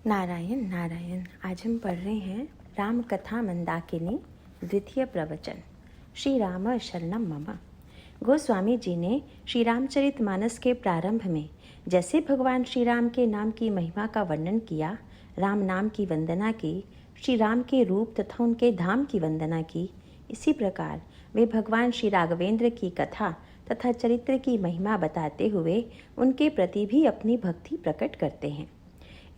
नारायण नारायण। आज हम पढ़ रहे हैं राम कथा मंदाकिनी द्वितीय प्रवचन। श्री राम शरणम मम। गोस्वामी जी ने श्री रामचरितमानस के प्रारंभ में जैसे भगवान श्री राम के नाम की महिमा का वर्णन किया, राम नाम की वंदना की, श्री राम के रूप तथा उनके धाम की वंदना की, इसी प्रकार वे भगवान श्री राघवेंद्र की कथा तथा चरित्र की महिमा बताते हुए उनके प्रति भी अपनी भक्ति प्रकट करते हैं।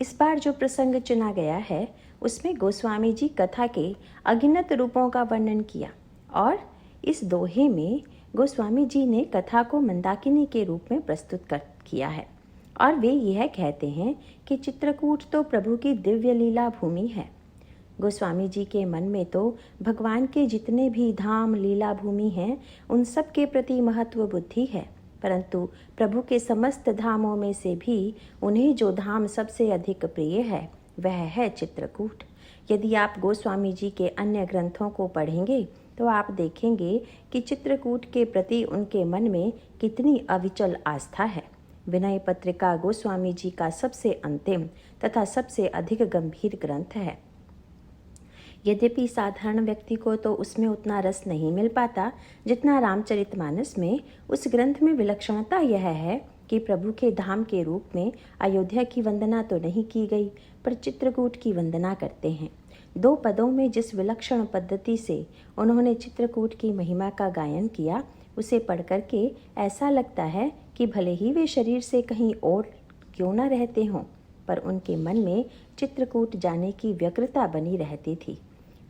इस बार जो प्रसंग चुना गया है उसमें गोस्वामी जी कथा के अगिनत रूपों का वर्णन किया और इस दोहे में गोस्वामी जी ने कथा को मंदाकिनी के रूप में प्रस्तुत किया है और वे यह कहते हैं कि चित्रकूट तो प्रभु की दिव्य लीला भूमि है। गोस्वामी जी के मन में तो भगवान के जितने भी धाम लीला भूमि हैं उन सब के प्रति महत्व बुद्धि है, परंतु प्रभु के समस्त धामों में से भी उन्हें जो धाम सबसे अधिक प्रिय है वह है चित्रकूट। यदि आप गोस्वामी जी के अन्य ग्रंथों को पढ़ेंगे तो आप देखेंगे कि चित्रकूट के प्रति उनके मन में कितनी अविचल आस्था है। विनय पत्रिका गोस्वामी जी का सबसे अंतिम तथा सबसे अधिक गंभीर ग्रंथ है। यद्यपि साधारण व्यक्ति को तो उसमें उतना रस नहीं मिल पाता जितना रामचरितमानस में। उस ग्रंथ में विलक्षणता यह है कि प्रभु के धाम के रूप में अयोध्या की वंदना तो नहीं की गई, पर चित्रकूट की वंदना करते हैं। दो पदों में जिस विलक्षण पद्धति से उन्होंने चित्रकूट की महिमा का गायन किया, उसे पढ़ करके ऐसा लगता है कि भले ही वे शरीर से कहीं और क्यों न रहते हों, पर उनके मन में चित्रकूट जाने की व्यग्रता बनी रहती थी।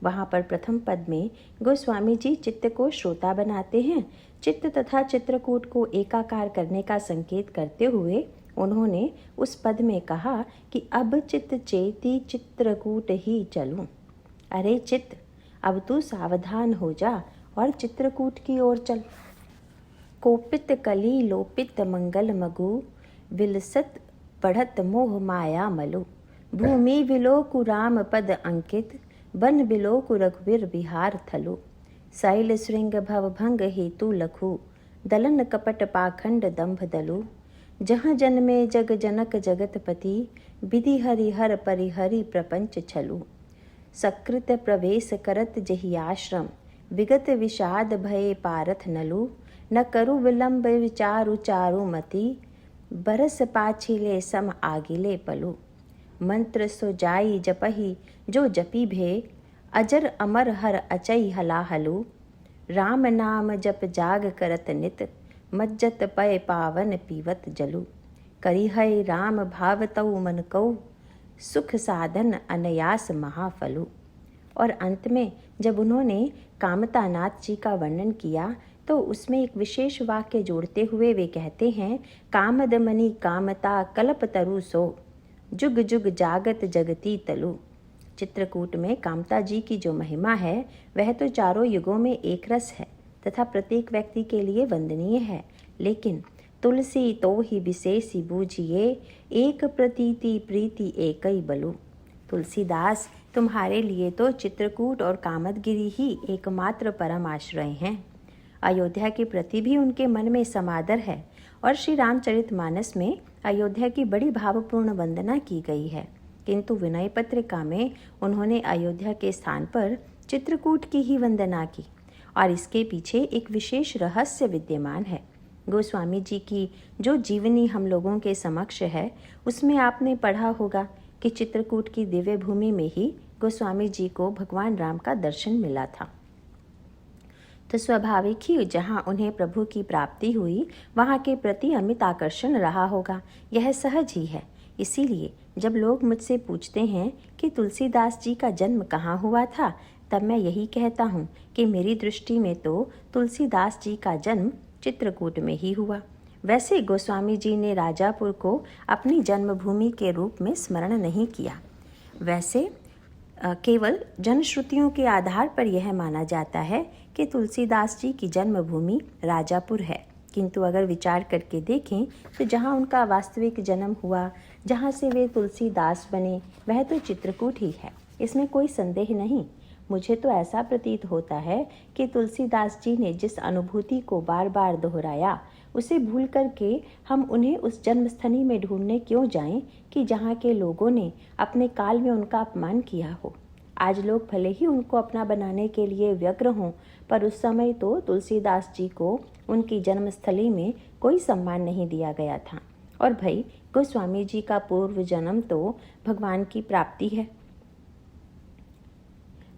वहाँ पर प्रथम पद में गोस्वामी जी चित्त को श्रोता बनाते हैं। चित्त तथा चित्रकूट को एकाकार करने का संकेत करते हुए उन्होंने उस पद में कहा कि अब चित्त चेती चित्रकूट ही चलूं। अरे चित्त, अब तू सावधान हो जा और चित्रकूट की ओर चल। कोपित कली लोपित मंगल मगु, विलसत बढ़त मोह माया मलु। भूमि विलोकु राम पद अंकित, बन बिलोकु रघुवीर बिहार थलु। शैल श्रृंग भव भंग हेतु लखु, दलन कपट पाखंड दंभ दलु। जहाँ जन्मे जग जनक जगतपति, विधि हरिहर परिहरि प्रपंच छलु। सकृत प्रवेश करत जहि आश्रम, विगत विषाद भये पारथ नलु। न करु विलंब विचारु चारु मति, बरस पाछिले सम आगिले पलु। मंत्र सो जाई जपहि जो जपी भे, अजर अमर हर अचई हलाहलु। राम नाम जप जाग करत नित, मज्जत पय पावन पीवत जलु। करी है राम भावतउ मन कऊ, सुख साधन अनयास महाफलु। और अंत में जब उन्होंने कामतानाथ जी का वर्णन किया तो उसमें एक विशेष वाक्य जोड़ते हुए वे कहते हैं, कामद मणि कामता कल्प तरु सो, जुग जुग जागत जगती तलु। चित्रकूट में कामता जी की जो महिमा है वह तो चारों युगों में एक रस है तथा प्रत्येक व्यक्ति के लिए वंदनीय है, लेकिन तुलसी तो ही विशेषी बूझिए, एक प्रतीति प्रीति एकई बलु। तुलसीदास, तुम्हारे लिए तो चित्रकूट और कामदगिरी ही एकमात्र परम आश्रय हैं। अयोध्या के प्रति भी उनके मन में समादर है और श्री रामचरितमानस में अयोध्या की बड़ी भावपूर्ण वंदना की गई है, किंतु विनय पत्रिका में उन्होंने अयोध्या के स्थान पर चित्रकूट की ही वंदना की और इसके पीछे एक विशेष रहस्य विद्यमान है। गोस्वामी जी की जो जीवनी हम लोगों के समक्ष है उसमें आपने पढ़ा होगा कि चित्रकूट की दिव्य भूमि में ही गोस्वामी जी को भगवान राम का दर्शन मिला था। तो स्वाभाविक ही जहाँ उन्हें प्रभु की प्राप्ति हुई वहाँ के प्रति अमित आकर्षण रहा होगा, यह सहज ही है। इसीलिए जब लोग मुझसे पूछते हैं कि तुलसीदास जी का जन्म कहाँ हुआ था, तब मैं यही कहता हूँ कि मेरी दृष्टि में तो तुलसीदास जी का जन्म चित्रकूट में ही हुआ। वैसे गोस्वामी जी ने राजापुर को अपनी जन्मभूमि के रूप में स्मरण नहीं किया। वैसे केवल जनश्रुतियों के आधार पर यह माना जाता है कि तुलसीदास जी की जन्मभूमि राजापुर है, किंतु अगर विचार करके देखें तो जहाँ उनका वास्तविक जन्म हुआ, जहाँ से वे तुलसीदास बने, वह तो चित्रकूट ही है, इसमें कोई संदेह नहीं। मुझे तो ऐसा प्रतीत होता है कि तुलसीदास जी ने जिस अनुभूति को बार बार दोहराया उसे भूल करके हम उन्हें उस जन्मस्थली में ढूंढने क्यों जाएं कि जहाँ के लोगों ने अपने काल में उनका अपमान किया हो। आज लोग भले ही उनको अपना बनाने के लिए व्यग्र हों, पर उस समय तो तुलसीदास जी को उनकी जन्मस्थली में कोई सम्मान नहीं दिया गया था। और भाई गोस्वामी जी का पूर्व जन्म तो भगवान की प्राप्ति है।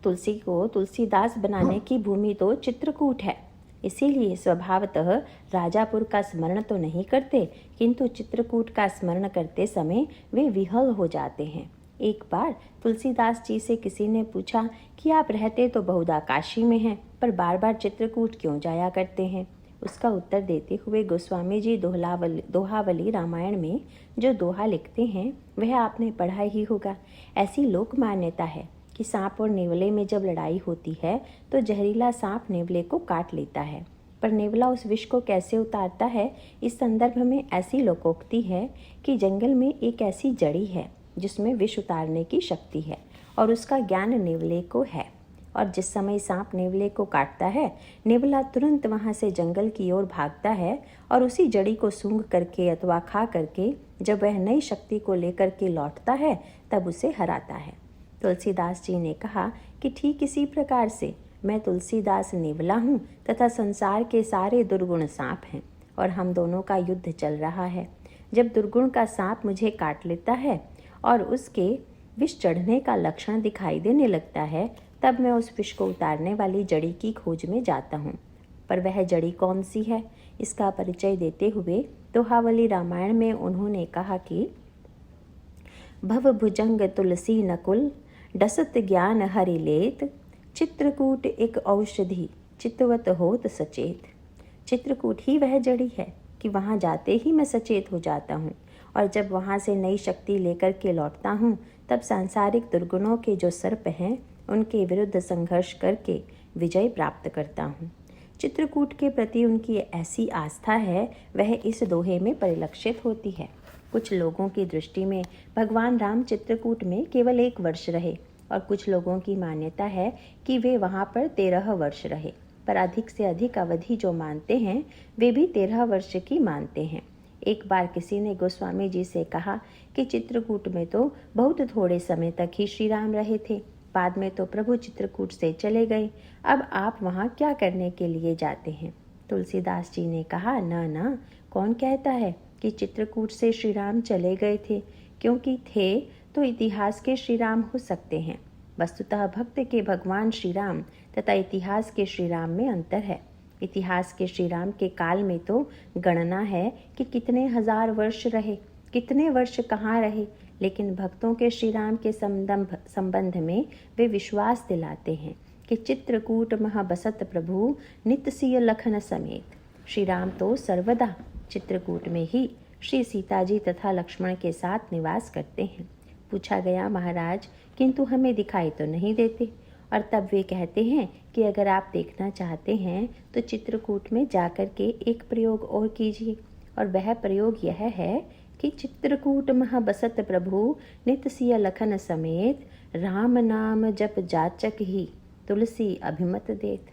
तुलसी को तुलसीदास बनाने की भूमि तो चित्रकूट है, इसीलिए स्वभावतः राजापुर का स्मरण तो नहीं करते, किंतु चित्रकूट का स्मरण करते समय वे विह्वल हो जाते हैं। एक बार तुलसीदास जी से किसी ने पूछा कि आप रहते तो बहुधा काशी में हैं, पर बार बार चित्रकूट क्यों जाया करते हैं। उसका उत्तर देते हुए गोस्वामी जी दोहावली रामायण में जो दोहा लिखते हैं वह आपने पढ़ा ही होगा। ऐसी लोक मान्यता है कि सांप और नेवले में जब लड़ाई होती है तो जहरीला सांप नेवले को काट लेता है, पर नेवला उस विष को कैसे उतारता है, इस संदर्भ में ऐसी लोकोक्ति है कि जंगल में एक ऐसी जड़ी है जिसमें विष उतारने की शक्ति है और उसका ज्ञान नेवले को है। और जिस समय सांप नेवले को काटता है, नेवला तुरंत वहाँ से जंगल की ओर भागता है और उसी जड़ी को सूंघ करके अथवा खा करके जब वह नई शक्ति को लेकर के लौटता है तब उसे हराता है। तुलसीदास जी ने कहा कि ठीक इसी प्रकार से मैं तुलसीदास नेवला हूँ तथा संसार के सारे दुर्गुण सांप हैं और हम दोनों का युद्ध चल रहा है। जब दुर्गुण का सांप मुझे काट लेता है और उसके विष चढ़ने का लक्षण दिखाई देने लगता है, तब मैं उस विष को उतारने वाली जड़ी की खोज में जाता हूँ। पर वह जड़ी कौन सी है, इसका परिचय देते हुए दोहावली रामायण में उन्होंने कहा कि भव भुजंग तुलसी नकुल डसत ज्ञान हरि लेत, चित्रकूट एक औषधि चितवत होत सचेत। चित्रकूट ही वह जड़ी है कि वहाँ जाते ही मैं सचेत हो जाता हूँ और जब वहाँ से नई शक्ति लेकर के लौटता हूँ तब सांसारिक दुर्गुणों के जो सर्प हैं उनके विरुद्ध संघर्ष करके विजय प्राप्त करता हूँ। चित्रकूट के प्रति उनकी ऐसी आस्था है, वह इस दोहे में परिलक्षित होती है। कुछ लोगों की दृष्टि में भगवान राम चित्रकूट में केवल 1 वर्ष रहे और कुछ लोगों की मान्यता है कि वे वहाँ पर 13 वर्ष रहे, पर अधिक से अधिक अवधि जो मानते हैं वे भी 13 वर्ष की मानते हैं। एक बार किसी ने गोस्वामी जी से कहा कि चित्रकूट में तो बहुत थोड़े समय तक ही श्री राम रहे थे, बाद में तो प्रभु चित्रकूट से चले गए, अब आप वहाँ क्या करने के लिए जाते हैं। तुलसीदास जी ने कहा, ना, कौन कहता है कि चित्रकूट से श्री राम चले गए थे, क्योंकि थे तो इतिहास के श्री राम हो सकते हैं। वस्तुतः भक्त के भगवान श्री राम तथा इतिहास के श्री राम में अंतर है। इतिहास के श्री राम के काल में तो गणना है कि कितने हजार वर्ष रहे, कितने वर्ष कहाँ रहे, लेकिन भक्तों के श्री राम के संबंध में वे विश्वास दिलाते हैं कि चित्रकूट मह बसत प्रभु नित्य सिय लखन समेत। श्री राम तो सर्वदा चित्रकूट में ही श्री सीता जी तथा लक्ष्मण के साथ निवास करते हैं। पूछा गया, महाराज किंतु हमें दिखाई तो नहीं देते। और तब वे कहते हैं कि अगर आप देखना चाहते हैं तो चित्रकूट में जाकर के एक प्रयोग और कीजिए, और वह प्रयोग यह है कि चित्रकूट मह बसत प्रभु नित्य सिय लखन समेत, राम नाम जप जाचक ही तुलसी अभिमत देत।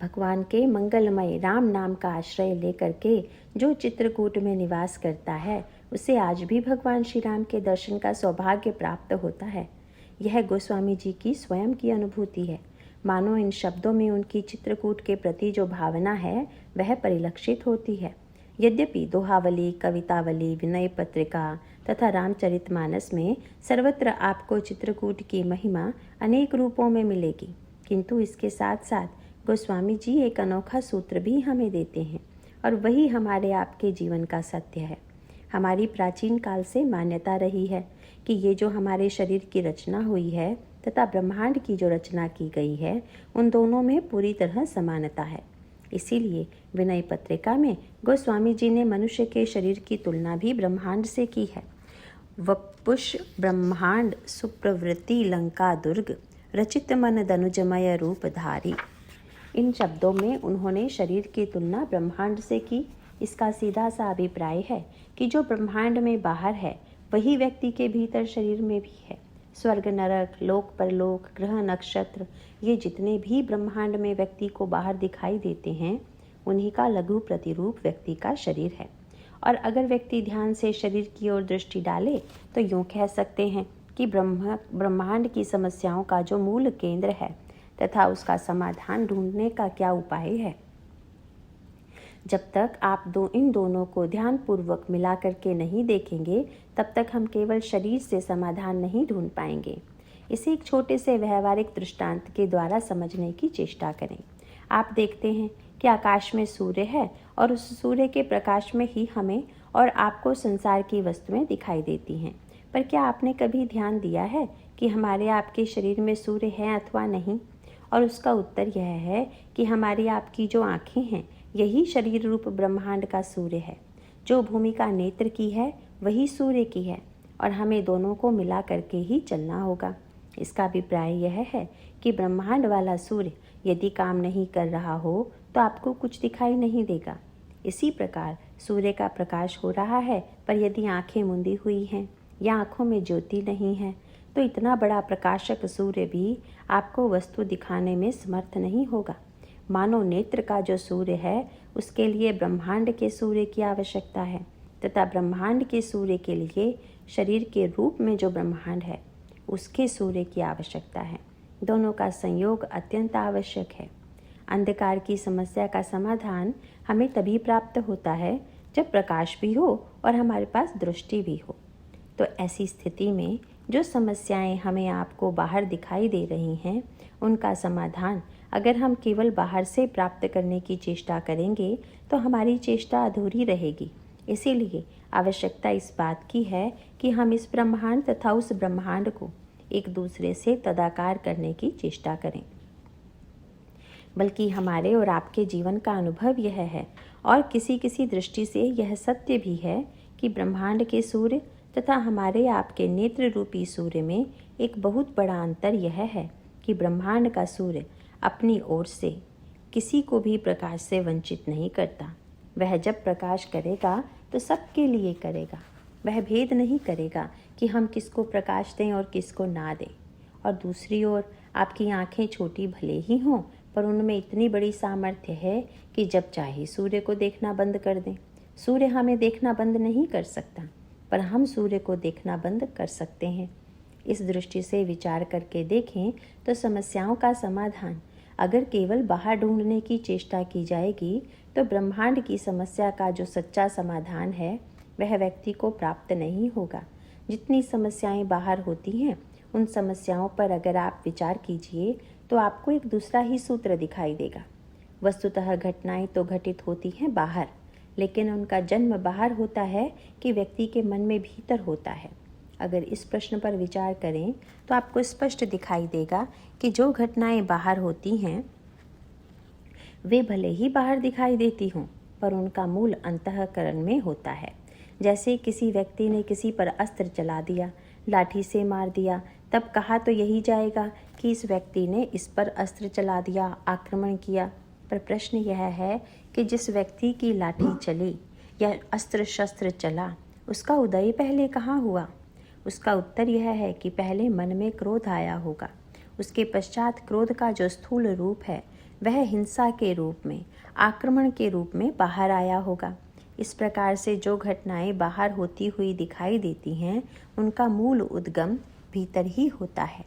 भगवान के मंगलमय राम नाम का आश्रय लेकर के जो चित्रकूट में निवास करता है उसे आज भी भगवान श्री राम के दर्शन का सौभाग्य प्राप्त होता है। यह गोस्वामी जी की स्वयं की अनुभूति है। मानो इन शब्दों में उनकी चित्रकूट के प्रति जो भावना है वह परिलक्षित होती है। यद्यपि दोहावली, कवितावली, विनय पत्रिका तथा रामचरितमानस में सर्वत्र आपको चित्रकूट की महिमा अनेक रूपों में मिलेगी, किंतु इसके साथ साथ गोस्वामी जी एक अनोखा सूत्र भी हमें देते हैं और वही हमारे आपके जीवन का सत्य है। हमारी प्राचीन काल से मान्यता रही है कि ये जो हमारे शरीर की रचना हुई है तथा ब्रह्मांड की जो रचना की गई है उन दोनों में पूरी तरह समानता है। इसीलिए विनय पत्रिका में गोस्वामी जी ने मनुष्य के शरीर की तुलना भी ब्रह्मांड से की है। वपुष ब्रह्मांड सुप्रवृत्ति लंका दुर्ग, रचित मन दनुजमय रूपधारी। इन शब्दों में उन्होंने शरीर की तुलना ब्रह्मांड से की। इसका सीधा सा अभिप्राय है कि जो ब्रह्मांड में बाहर है वही व्यक्ति के भीतर शरीर में भी है। स्वर्ग, नरक, लोक परलोक, ग्रह, नक्षत्र, ये जितने भी ब्रह्मांड में व्यक्ति को बाहर दिखाई देते हैं उन्हीं का लघु प्रतिरूप व्यक्ति का शरीर है। और अगर व्यक्ति ध्यान से शरीर की ओर दृष्टि डाले तो यूँ कह सकते हैं कि ब्रह्मांड की समस्याओं का जो मूल केंद्र है तथा उसका समाधान ढूंढने का क्या उपाय है। जब तक आप इन दोनों को ध्यानपूर्वक मिला करके नहीं देखेंगे तब तक हम केवल शरीर से समाधान नहीं ढूंढ पाएंगे। इसे एक छोटे से व्यवहारिक दृष्टांत के द्वारा समझने की चेष्टा करें। आप देखते हैं कि आकाश में सूर्य है और उस सूर्य के प्रकाश में ही हमें और आपको संसार की वस्तुएं दिखाई देती हैं। पर क्या आपने कभी ध्यान दिया है कि हमारे आपके शरीर में सूर्य है अथवा नहीं? और उसका उत्तर यह है कि हमारी आपकी जो आँखें हैं यही शरीर रूप ब्रह्मांड का सूर्य है। जो भूमि का नेत्र की है वही सूर्य की है और हमें दोनों को मिला करके ही चलना होगा। इसका अभिप्राय यह है कि ब्रह्मांड वाला सूर्य यदि काम नहीं कर रहा हो तो आपको कुछ दिखाई नहीं देगा। इसी प्रकार सूर्य का प्रकाश हो रहा है पर यदि आंखें मुंदी हुई हैं या आंखों में ज्योति नहीं है तो इतना बड़ा प्रकाशक सूर्य भी आपको वस्तु दिखाने में समर्थ नहीं होगा। मानो नेत्र का जो सूर्य है उसके लिए ब्रह्मांड के सूर्य की आवश्यकता है तथा ब्रह्मांड के सूर्य के लिए शरीर के रूप में जो ब्रह्मांड है उसके सूर्य की आवश्यकता है। दोनों का संयोग अत्यंत आवश्यक है। अंधकार की समस्या का समाधान हमें तभी प्राप्त होता है जब प्रकाश भी हो और हमारे पास दृष्टि भी हो। तो ऐसी स्थिति में जो समस्याएं हमें आपको बाहर दिखाई दे रही हैं उनका समाधान अगर हम केवल बाहर से प्राप्त करने की चेष्टा करेंगे तो हमारी चेष्टा अधूरी रहेगी। इसीलिए आवश्यकता इस बात की है कि हम इस ब्रह्मांड तथा उस ब्रह्मांड को एक दूसरे से तदाकार करने की चेष्टा करें। बल्कि हमारे और आपके जीवन का अनुभव यह है और किसी किसी दृष्टि से यह सत्य भी है कि ब्रह्मांड के सूर्य तथा हमारे आपके नेत्र रूपी सूर्य में एक बहुत बड़ा अंतर यह है कि ब्रह्मांड का सूर्य अपनी ओर से किसी को भी प्रकाश से वंचित नहीं करता। वह जब प्रकाश करेगा तो सबके लिए करेगा। वह भेद नहीं करेगा कि हम किसको प्रकाश दें और किसको ना दें। और दूसरी ओर आपकी आंखें छोटी भले ही हों पर उनमें इतनी बड़ी सामर्थ्य है कि जब चाहे सूर्य को देखना बंद कर दें। सूर्य हमें देखना बंद नहीं कर सकता पर हम सूर्य को देखना बंद कर सकते हैं। इस दृष्टि से विचार करके देखें तो समस्याओं का समाधान अगर केवल बाहर ढूंढने की चेष्टा की जाएगी तो ब्रह्मांड की समस्या का जो सच्चा समाधान है वह व्यक्ति को प्राप्त नहीं होगा। जितनी समस्याएं बाहर होती हैं उन समस्याओं पर अगर आप विचार कीजिए तो आपको एक दूसरा ही सूत्र दिखाई देगा। वस्तुतः घटनाएं तो घटित होती हैं बाहर, लेकिन उनका जन्म बाहर होता है कि व्यक्ति के मन में भीतर होता है। अगर इस प्रश्न पर विचार करें तो आपको स्पष्ट दिखाई देगा कि जो घटनाएं बाहर होती हैं वे भले ही बाहर दिखाई देती हों पर उनका मूल अंतःकरण में होता है। जैसे किसी व्यक्ति ने किसी पर अस्त्र चला दिया, लाठी से मार दिया, तब कहा तो यही जाएगा कि इस व्यक्ति ने इस पर अस्त्र चला दिया, आक्रमण किया। पर प्रश्न यह है कि जिस व्यक्ति की लाठी चली या अस्त्र शस्त्र चला उसका उदय पहले कहाँ हुआ? उसका उत्तर यह है कि पहले मन में क्रोध आया होगा। उसके पश्चात क्रोध का जो स्थूल रूप है वह हिंसा के रूप में, आक्रमण के रूप में बाहर आया होगा। इस प्रकार से जो घटनाएं बाहर होती हुई दिखाई देती हैं उनका मूल उद्गम भीतर ही होता है।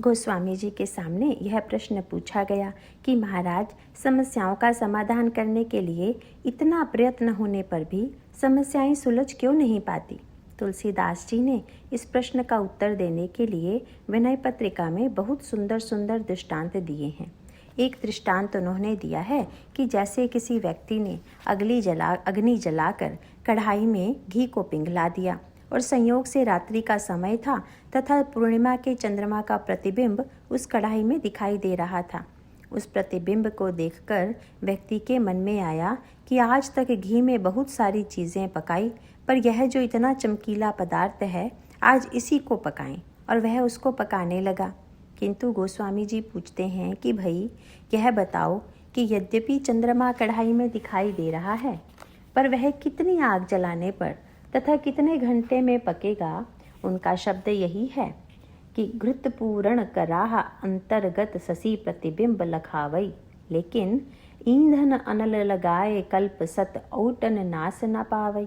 गोस्वामी जी के सामने यह प्रश्न पूछा गया कि महाराज, समस्याओं का समाधान करने के लिए इतना प्रयत्न होने पर भी समस्याएं सुलझ क्यों नहीं पाती? तुलसीदास जी ने इस प्रश्न का उत्तर देने के लिए विनय पत्रिका में बहुत सुंदर सुंदर दृष्टांत दिए हैं। एक दृष्टांत उन्होंने दिया है कि जैसे किसी व्यक्ति ने अग्नि जलाकर कढ़ाई में घी को पिघला दिया और संयोग से रात्रि का समय था तथा पूर्णिमा के चंद्रमा का प्रतिबिंब उस कढ़ाई में दिखाई दे रहा था। उस प्रतिबिंब को देखकर व्यक्ति के मन में आया कि आज तक घी में बहुत सारी चीज़ें पकाई पर यह जो इतना चमकीला पदार्थ है आज इसी को पकाएं, और वह उसको पकाने लगा। किंतु गोस्वामी जी पूछते हैं कि भाई यह बताओ कि यद्यपि चंद्रमा कढ़ाई में दिखाई दे रहा है पर वह कितनी आग जलाने पर तथा कितने घंटे में पकेगा? उनका शब्द यही है कि घृत पूरण कराह अंतर्गत ससी प्रतिबिंब लखावई। लेकिन ईंधन अनल लगाए कल्प सत औटन नास न पावई।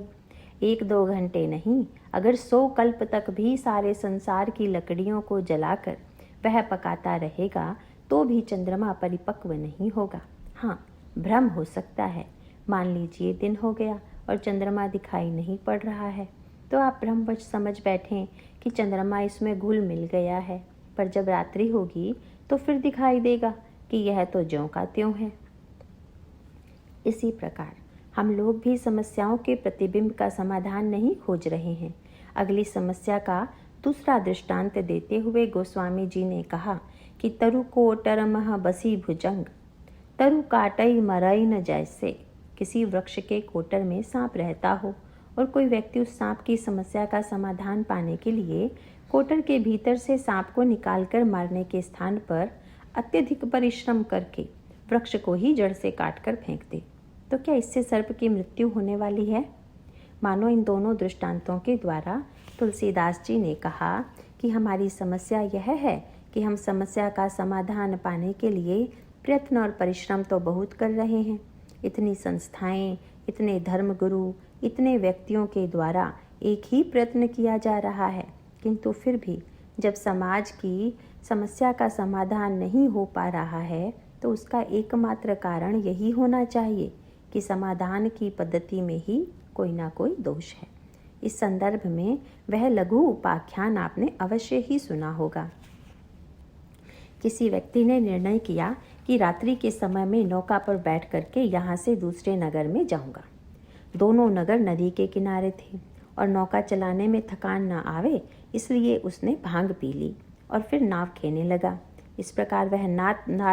1-2 घंटे नहीं, अगर 100 कल्प तक भी सारे संसार की लकड़ियों को जलाकर वह पकाता रहेगा तो भी चंद्रमा परिपक्व नहीं होगा। हाँ, भ्रम हो सकता है। मान लीजिए दिन हो गया और चंद्रमा दिखाई नहीं पड़ रहा है, तो आप भ्रमवश समझ बैठें कि चंद्रमा इसमें घुल मिल गया है, पर जब रात्रि होगी तो फिर दिखाई देगा कि यह तो ज्यों का त्यों है। इसी प्रकार हम लोग भी समस्याओं के प्रतिबिंब का समाधान नहीं खोज रहे हैं। अगली समस्या का दूसरा दृष्टांत देते हुए गोस्वामी जी ने कहा कि तरु कोटर मह बसी भुजंग, तरु काटई मरई न जैसे। किसी वृक्ष के कोटर में सांप रहता हो और कोई व्यक्ति उस सांप की समस्या का समाधान पाने के लिए कोटर के भीतर से सांप को निकालकर मारने के स्थान पर अत्यधिक परिश्रम करके वृक्ष को ही जड़ से काटकर फेंक दे, तो क्या इससे सर्प की मृत्यु होने वाली है? मानो इन दोनों दृष्टांतों के द्वारा तुलसीदास जी ने कहा कि हमारी समस्या यह है कि हम समस्या का समाधान पाने के लिए प्रयत्न और परिश्रम तो बहुत कर रहे हैं। इतनी संस्थाएं, इतने धर्मगुरु, इतने व्यक्तियों के द्वारा एक ही प्रयत्न किया जा रहा है, किंतु फिर भी जब समाज की समस्या का समाधान नहीं हो पा रहा है तो उसका एकमात्र कारण यही होना चाहिए कि समाधान की पद्धति में ही कोई ना कोई दोष है। इस संदर्भ में वह लघु उपाख्यान आपने अवश्य ही सुना होगा। किसी व्यक्ति ने निर्णय किया कि रात्रि के समय में नौका पर बैठ करके यहाँ से दूसरे नगर में जाऊँगा। दोनों नगर नदी के किनारे थे और नौका चलाने में थकान न आवे इसलिए उसने भांग पी ली और फिर नाव खेने लगा। इस प्रकार वह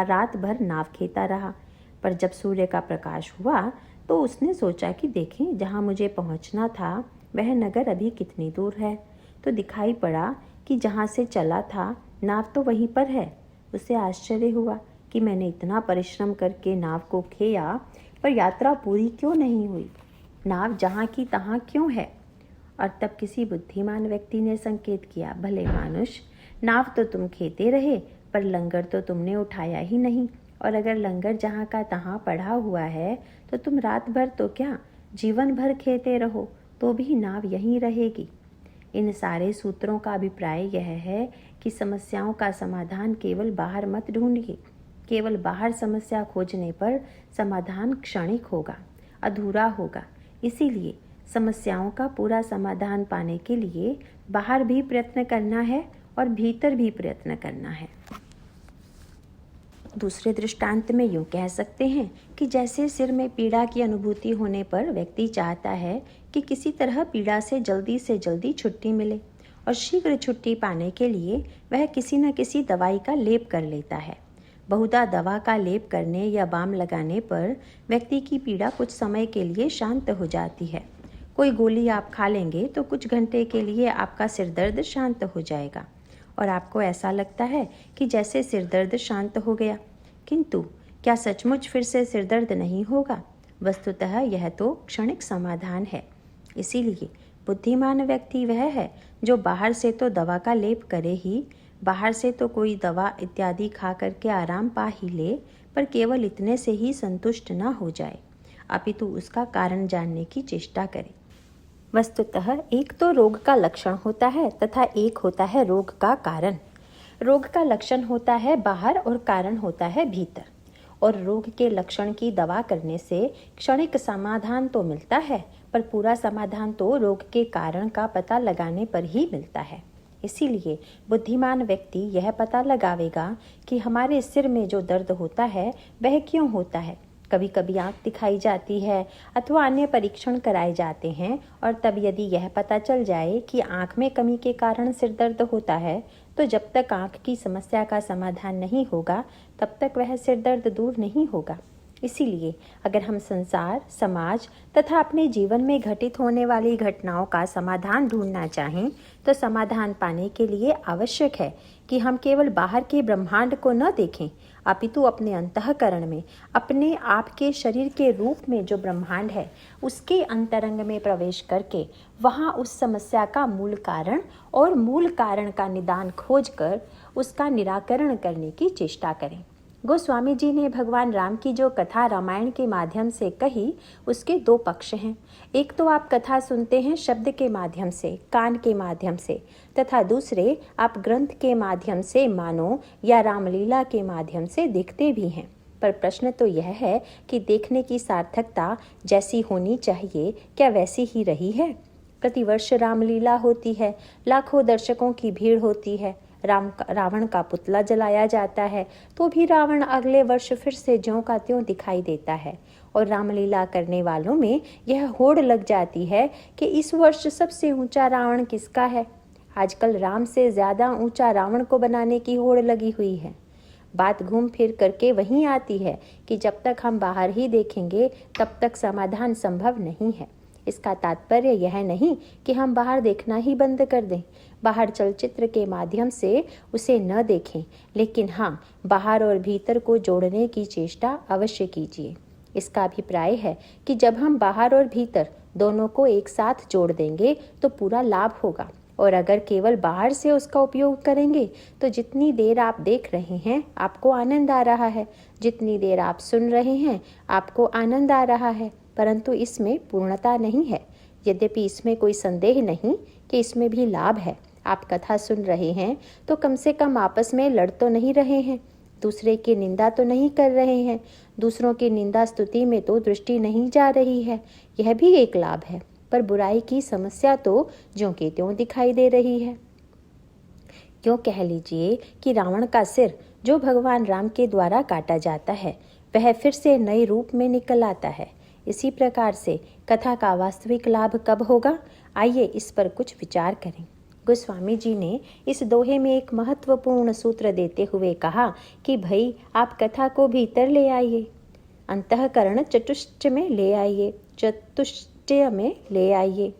रात भर नाव खेता रहा, पर जब सूर्य का प्रकाश हुआ तो उसने सोचा कि देखें जहाँ मुझे पहुँचना था वह नगर अभी कितनी दूर है, तो दिखाई पड़ा कि जहाँ से चला था नाव तो वहीं पर है। उसे आश्चर्य हुआ कि मैंने इतना परिश्रम करके नाव को खेया पर यात्रा पूरी क्यों नहीं हुई, नाव जहाँ की तहाँ क्यों है। और तब किसी बुद्धिमान व्यक्ति ने संकेत किया, भले मानुष, नाव तो तुम खेते रहे पर लंगर तो तुमने उठाया ही नहीं, और अगर लंगर जहाँ का तहाँ पड़ा हुआ है तो तुम रात भर तो क्या जीवन भर खेते रहो तो भी नाव यहीं रहेगी। इन सारे सूत्रों का अभिप्राय यह है कि समस्याओं का समाधान केवल बाहर मत ढूंढिए। केवल बाहर समस्या खोजने पर समाधान क्षणिक होगा, अधूरा होगा। इसीलिए समस्याओं का पूरा समाधान पाने के लिए बाहर भी प्रयत्न करना है और भीतर भी प्रयत्न करना है। दूसरे दृष्टांत में यूँ कह सकते हैं कि जैसे सिर में पीड़ा की अनुभूति होने पर व्यक्ति चाहता है कि किसी तरह पीड़ा से जल्दी छुट्टी मिले और शीघ्र छुट्टी पाने के लिए वह किसी न किसी दवाई का लेप कर लेता है। बहुधा दवा का लेप करने या बाम लगाने पर व्यक्ति की पीड़ा कुछ समय के लिए शांत हो जाती है। कोई गोली आप खा लेंगे तो कुछ घंटे के लिए आपका सिर दर्द शांत हो जाएगा और आपको ऐसा लगता है कि जैसे सिर दर्द शांत हो गया, किंतु क्या सचमुच फिर से सिर दर्द नहीं होगा? वस्तुतः यह तो क्षणिक समाधान है। इसीलिए बुद्धिमान व्यक्ति वह है जो बाहर से तो दवा का लेप करे ही, बाहर से तो कोई दवा इत्यादि खा करके आराम पा ही ले, पर केवल इतने से ही संतुष्ट न हो जाए, अपितु उसका कारण जानने की चेष्टा करे। वस्तुतः एक तो रोग का लक्षण होता है तथा एक होता है रोग का कारण। रोग का लक्षण होता है बाहर और कारण होता है भीतर, और रोग के लक्षण की दवा करने से क्षणिक समाधान तो मिलता है, पर पूरा समाधान तो रोग के कारण का पता लगाने पर ही मिलता है। इसीलिए बुद्धिमान व्यक्ति यह पता लगावेगा कि हमारे सिर में जो दर्द होता है वह क्यों होता है। कभी कभी आँख दिखाई जाती है अथवा अन्य परीक्षण कराए जाते हैं, और तब यदि यह पता चल जाए कि आँख में कमी के कारण सिर दर्द होता है, तो जब तक आँख की समस्या का समाधान नहीं होगा तब तक वह सिर दर्द दूर नहीं होगा। इसीलिए अगर हम संसार, समाज तथा अपने जीवन में घटित होने वाली घटनाओं का समाधान ढूंढना चाहें तो समाधान पाने के लिए आवश्यक है कि हम केवल बाहर के ब्रह्मांड को न देखें, अपितु अपने अंतःकरण में, अपने आप के शरीर के रूप में जो ब्रह्मांड है उसके अंतरंग में प्रवेश करके वहाँ उस समस्या का मूल कारण और मूल कारण का निदान खोज कर उसका निराकरण करने की चेष्टा करें। गोस्वामी जी ने भगवान राम की जो कथा रामायण के माध्यम से कही, उसके दो पक्ष हैं। एक तो आप कथा सुनते हैं शब्द के माध्यम से, कान के माध्यम से, तथा दूसरे आप ग्रंथ के माध्यम से मानो या रामलीला के माध्यम से देखते भी हैं। पर प्रश्न तो यह है कि देखने की सार्थकता जैसी होनी चाहिए, क्या वैसी ही रही है? प्रतिवर्ष रामलीला होती है, लाखों दर्शकों की भीड़ होती है, रावण का पुतला जलाया जाता है, तो भी रावण अगले वर्ष फिर से ज्यों का त्यों दिखाई देता है। और रामलीला करने वालों में यह होड़ लग जाती है कि इस वर्ष सबसे ऊंचा रावण किसका है। आजकल राम से ज़्यादा ऊंचा रावण को बनाने की होड़ लगी हुई है। बात घूम फिर करके वहीं आती है कि जब तक हम बाहर ही देखेंगे तब तक समाधान संभव नहीं है। इसका तात्पर्य यह नहीं कि हम बाहर देखना ही बंद कर दें, बाहर चलचित्र के माध्यम से उसे न देखें, लेकिन हाँ, बाहर और भीतर को जोड़ने की चेष्टा अवश्य कीजिए। इसका अभिप्राय है कि जब हम बाहर और भीतर दोनों को एक साथ जोड़ देंगे तो पूरा लाभ होगा। और अगर केवल बाहर से उसका उपयोग करेंगे तो जितनी देर आप देख रहे हैं आपको आनंद आ रहा है, जितनी देर आप सुन रहे हैं आपको आनंद आ रहा है, परंतु इसमें पूर्णता नहीं है। यद्यपि इसमें कोई संदेह नहीं कि इसमें भी लाभ है। आप कथा सुन रहे हैं तो कम से कम आपस में लड़ तो नहीं रहे हैं, दूसरे की निंदा तो नहीं कर रहे हैं, दूसरों की निंदा स्तुति में तो दृष्टि नहीं जा रही है, यह भी एक लाभ है। पर बुराई की समस्या तो ज्यों की त्यों दिखाई दे रही है। क्यों कह लीजिए कि रावण का सिर जो भगवान राम के द्वारा काटा जाता है वह फिर से नए रूप में निकल आता है। इसी प्रकार से कथा का वास्तविक लाभ कब होगा, आइए इस पर कुछ विचार करें। गोस्वामी जी ने इस दोहे में एक महत्वपूर्ण सूत्र देते हुए कहा कि भाई आप कथा को भीतर ले आइए, अंतःकरण चतुष्टय में ले आइए, चतुष्टय में ले आइए।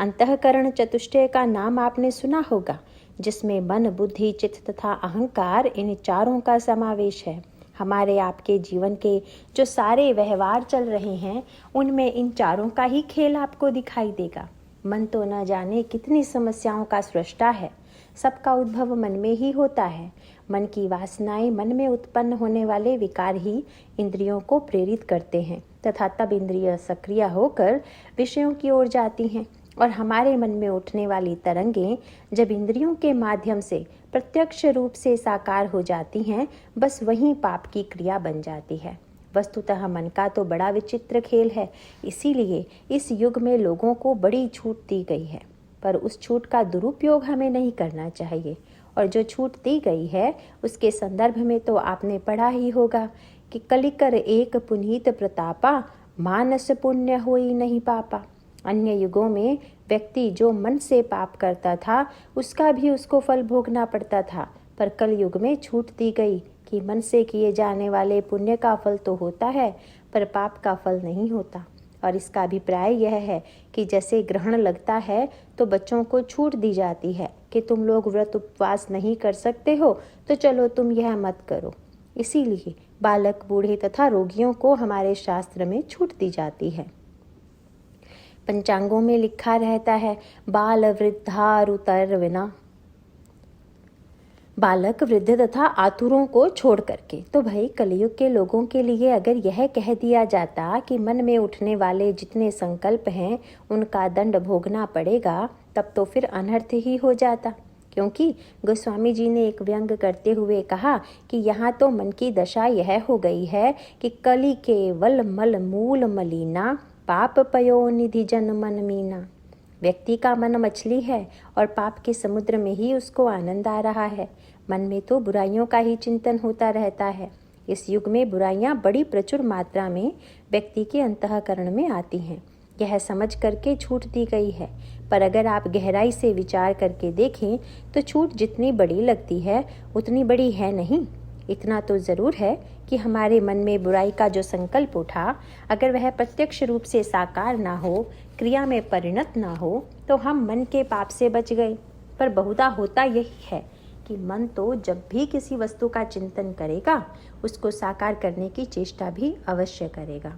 अंतःकरण चतुष्टय का नाम आपने सुना होगा, जिसमें मन, बुद्धि, चित्त तथा अहंकार, इन चारों का समावेश है। हमारे आपके जीवन के जो सारे व्यवहार चल रहे हैं उनमें इन चारों का ही खेल आपको दिखाई देगा। मन तो न जाने कितनी समस्याओं का सृष्टा है, सबका उद्भव मन में ही होता है। मन की वासनाएं, मन में उत्पन्न होने वाले विकार ही इंद्रियों को प्रेरित करते हैं तथा तब इंद्रिय सक्रिय होकर विषयों की ओर जाती हैं। और हमारे मन में उठने वाली तरंगें जब इंद्रियों के माध्यम से प्रत्यक्ष रूप से साकार हो जाती हैं, बस वहीं पाप की क्रिया बन जाती है। वस्तुतः मन का तो बड़ा विचित्र खेल है, इसीलिए इस युग में लोगों को बड़ी छूट दी गई है, पर उस छूट का दुरुपयोग हमें नहीं करना चाहिए। और जो छूट दी गई है उसके संदर्भ में तो आपने पढ़ा ही होगा कि कलिकर एक पुनीत प्रतापा, मानस पुण्य होई नहीं पापा। अन्य युगों में व्यक्ति जो मन से पाप करता था उसका भी उसको फल भोगना पड़ता था, पर कल युग में छूट दी गई कि मन से किए जाने वाले पुण्य का फल तो होता है पर पाप का फल नहीं होता। और इसका अभिप्राय यह है कि जैसे ग्रहण लगता है तो बच्चों को छूट दी जाती है कि तुम लोग व्रत उपवास नहीं कर सकते हो तो चलो तुम यह मत करो। इसीलिए बालक, बूढ़े तथा रोगियों को हमारे शास्त्र में छूट दी जाती है। पंचांगों में लिखा रहता है बाल वृद्धारुतर विना, बालक, वृद्ध तथा आतुरों को छोड़ करके। तो भाई कलयुग के लोगों के लिए अगर यह कह दिया जाता कि मन में उठने वाले जितने संकल्प हैं उनका दंड भोगना पड़ेगा, तब तो फिर अनर्थ ही हो जाता। क्योंकि गोस्वामी जी ने एक व्यंग करते हुए कहा कि यहाँ तो मन की दशा यह हो गई है कि कली केवल मल मूल मलिना, पाप पयो निधि जन मन मीना। व्यक्ति का मन मछली है और पाप के समुद्र में ही उसको आनंद आ रहा है। मन में तो बुराइयों का ही चिंतन होता रहता है। इस युग में बुराइयां बड़ी प्रचुर मात्रा में व्यक्ति के अंतःकरण में आती हैं, यह समझ करके छूट दी गई है। पर अगर आप गहराई से विचार करके देखें तो छूट जितनी बड़ी लगती है उतनी बड़ी है नहीं। इतना तो ज़रूर है कि हमारे मन में बुराई का जो संकल्प उठा, अगर वह प्रत्यक्ष रूप से साकार ना हो, क्रिया में परिणत ना हो, तो हम मन के पाप से बच गए। पर बहुधा होता यही है कि मन तो जब भी किसी वस्तु का चिंतन करेगा उसको साकार करने की चेष्टा भी अवश्य करेगा।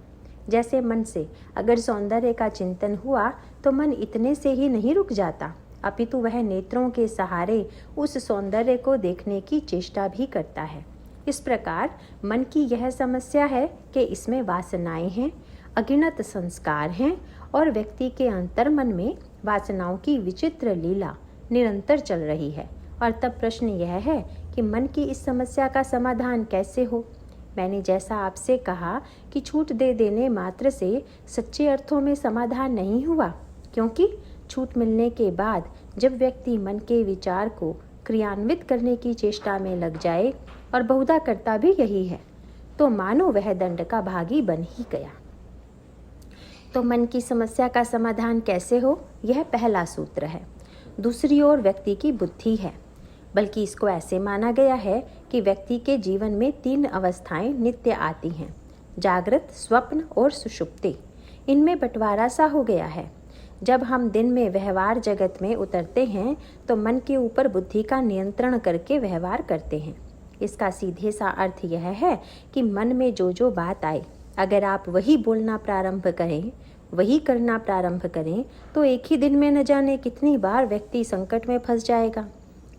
जैसे मन से अगर सौंदर्य का चिंतन हुआ तो मन इतने से ही नहीं रुक जाता, अपितु वह नेत्रों के सहारे उस सौंदर्य को देखने की चेष्टा भी करता है। इस प्रकार मन की यह समस्या है कि इसमें वासनाएं हैं, अगिनत संस्कार हैं और व्यक्ति के अंतर्मन में वासनाओं की विचित्र लीला निरंतर चल रही है। और तब प्रश्न यह है कि मन की इस समस्या का समाधान कैसे हो। मैंने जैसा आपसे कहा कि छूट दे देने मात्र से सच्चे अर्थों में समाधान नहीं हुआ, क्योंकि छूट मिलने के बाद जब व्यक्ति मन के विचार को क्रियान्वित करने की चेष्टा में लग जाए, और बहुधा करता भी यही है, तो मानो वह दंड का भागी बन ही गया। तो मन की समस्या का समाधान कैसे हो, यह पहला सूत्र है। दूसरी ओर व्यक्ति की बुद्धि है, बल्कि इसको ऐसे माना गया है कि व्यक्ति के जीवन में 3 अवस्थाएं नित्य आती हैं, जागृत, स्वप्न और सुषुप्ति। इनमें बंटवारा सा हो गया है। जब हम दिन में व्यवहार जगत में उतरते हैं तो मन के ऊपर बुद्धि का नियंत्रण करके व्यवहार करते हैं। इसका सीधे सा अर्थ यह है कि मन में जो जो बात आए, अगर आप वही बोलना प्रारंभ करें, वही करना प्रारंभ करें, तो एक ही दिन में न जाने कितनी बार व्यक्ति संकट में फंस जाएगा।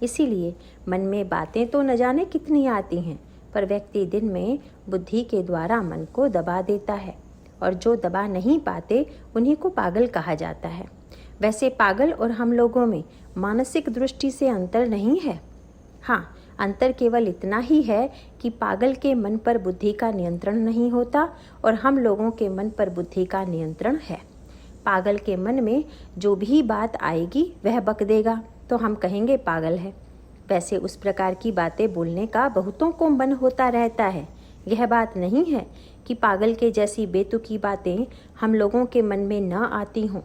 इसीलिए मन में बातें तो न जाने कितनी आती हैं, पर व्यक्ति दिन में बुद्धि के द्वारा मन को दबा देता है, और जो दबा नहीं पाते उन्हीं को पागल कहा जाता है। वैसे पागल और हम लोगों में मानसिक दृष्टि से अंतर नहीं है। हाँ, अंतर केवल इतना ही है कि पागल के मन पर बुद्धि का नियंत्रण नहीं होता और हम लोगों के मन पर बुद्धि का नियंत्रण है। पागल के मन में जो भी बात आएगी वह बक देगा तो हम कहेंगे पागल है। वैसे उस प्रकार की बातें बोलने का बहुतों को मन होता रहता है। यह बात नहीं है कि पागल के जैसी बेतुकी बातें हम लोगों के मन में न आती हों।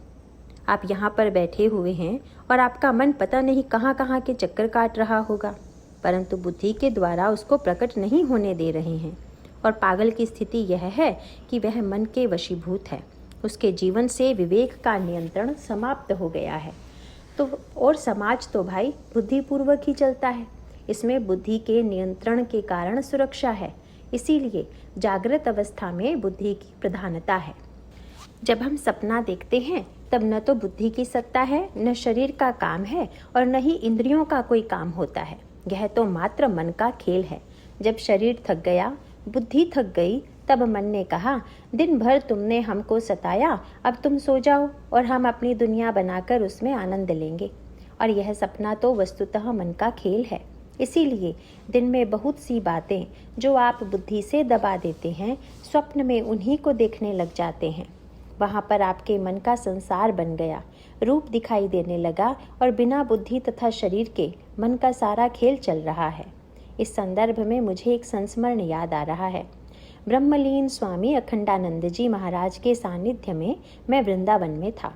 आप यहाँ पर बैठे हुए हैं और आपका मन पता नहीं कहाँ कहाँ के चक्कर काट रहा होगा, परंतु बुद्धि के द्वारा उसको प्रकट नहीं होने दे रहे हैं। और पागल की स्थिति यह है कि वह मन के वशीभूत है, उसके जीवन से विवेक का नियंत्रण समाप्त हो गया है। तो और समाज तो भाई बुद्धिपूर्वक ही चलता है, इसमें बुद्धि के नियंत्रण के कारण सुरक्षा है। इसीलिए जागृत अवस्था में बुद्धि की प्रधानता है। जब हम सपना देखते हैं तब न तो बुद्धि की सत्ता है, न शरीर का काम है और न ही इंद्रियों का कोई काम होता है। यह तो मात्र मन का खेल है। जब शरीर थक गया, बुद्धि थक गई, तब मन ने कहा, दिन भर तुमने हमको सताया, अब तुम सो जाओ और हम अपनी दुनिया बनाकर उसमें आनंद लेंगे। और यह सपना तो वस्तुतः मन का खेल है। इसीलिए दिन में बहुत सी बातें जो आप बुद्धि से दबा देते हैं, स्वप्न में उन्हीं को देखने लग जाते हैं। वहाँ पर आपके मन का संसार बन गया, रूप दिखाई देने लगा और बिना बुद्धि तथा शरीर के मन का सारा खेल चल रहा है। इस संदर्भ में मुझे एक संस्मरण याद आ रहा है। ब्रह्मलीन स्वामी अखंडानंद जी महाराज के सानिध्य में मैं वृंदावन में था।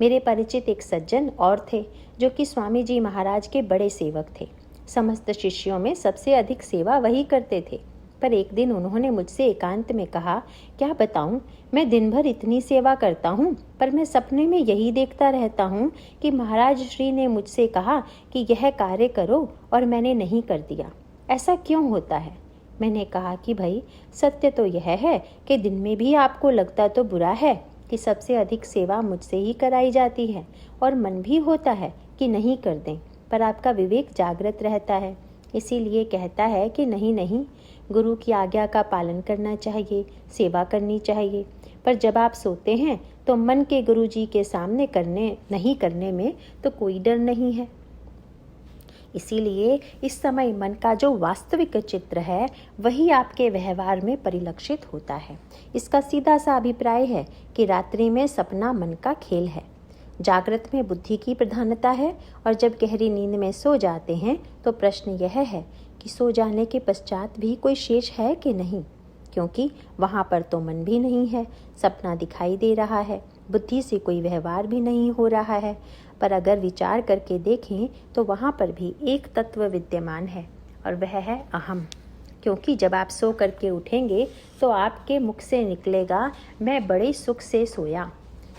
मेरे परिचित एक सज्जन और थे जो कि स्वामी जी महाराज के बड़े सेवक थे। समस्त शिष्यों में सबसे अधिक सेवा वही करते थे। पर एक दिन उन्होंने मुझसे एकांत में कहा, क्या बताऊं, मैं दिन भर इतनी सेवा करता हूं, पर मैं सपने में यही देखता रहता हूं कि महाराज श्री ने मुझसे कहा कि यह कार्य करो और मैंने नहीं कर दिया। ऐसा क्यों होता है? मैंने कहा कि भाई, सत्य तो यह है कि दिन में भी आपको लगता तो बुरा है कि सबसे अधिक सेवा मुझसे ही कराई जाती है, और मन भी होता है कि नहीं कर दें, पर आपका विवेक जागृत रहता है, इसीलिए कहता है कि नहीं, गुरु की आज्ञा का पालन करना चाहिए, सेवा करनी चाहिए। पर जब आप सोते हैं तो मन के गुरु जी के सामने नहीं करने में तो कोई डर नहीं है। इसीलिए इस समय मन का जो वास्तविक चित्र है वही आपके व्यवहार में परिलक्षित होता है। इसका सीधा सा अभिप्राय है कि रात्रि में सपना मन का खेल है, जागृत में बुद्धि की प्रधानता है, और जब गहरी नींद में सो जाते हैं तो प्रश्न यह है कि सो जाने के पश्चात भी कोई शेष है कि नहीं, क्योंकि वहाँ पर तो मन भी नहीं है, सपना दिखाई दे रहा है, बुद्धि से कोई व्यवहार भी नहीं हो रहा है। पर अगर विचार करके देखें तो वहाँ पर भी एक तत्व विद्यमान है, और वह है अहम। क्योंकि जब आप सो करके उठेंगे तो आपके मुख से निकलेगा, मैं बड़े सुख से सोया।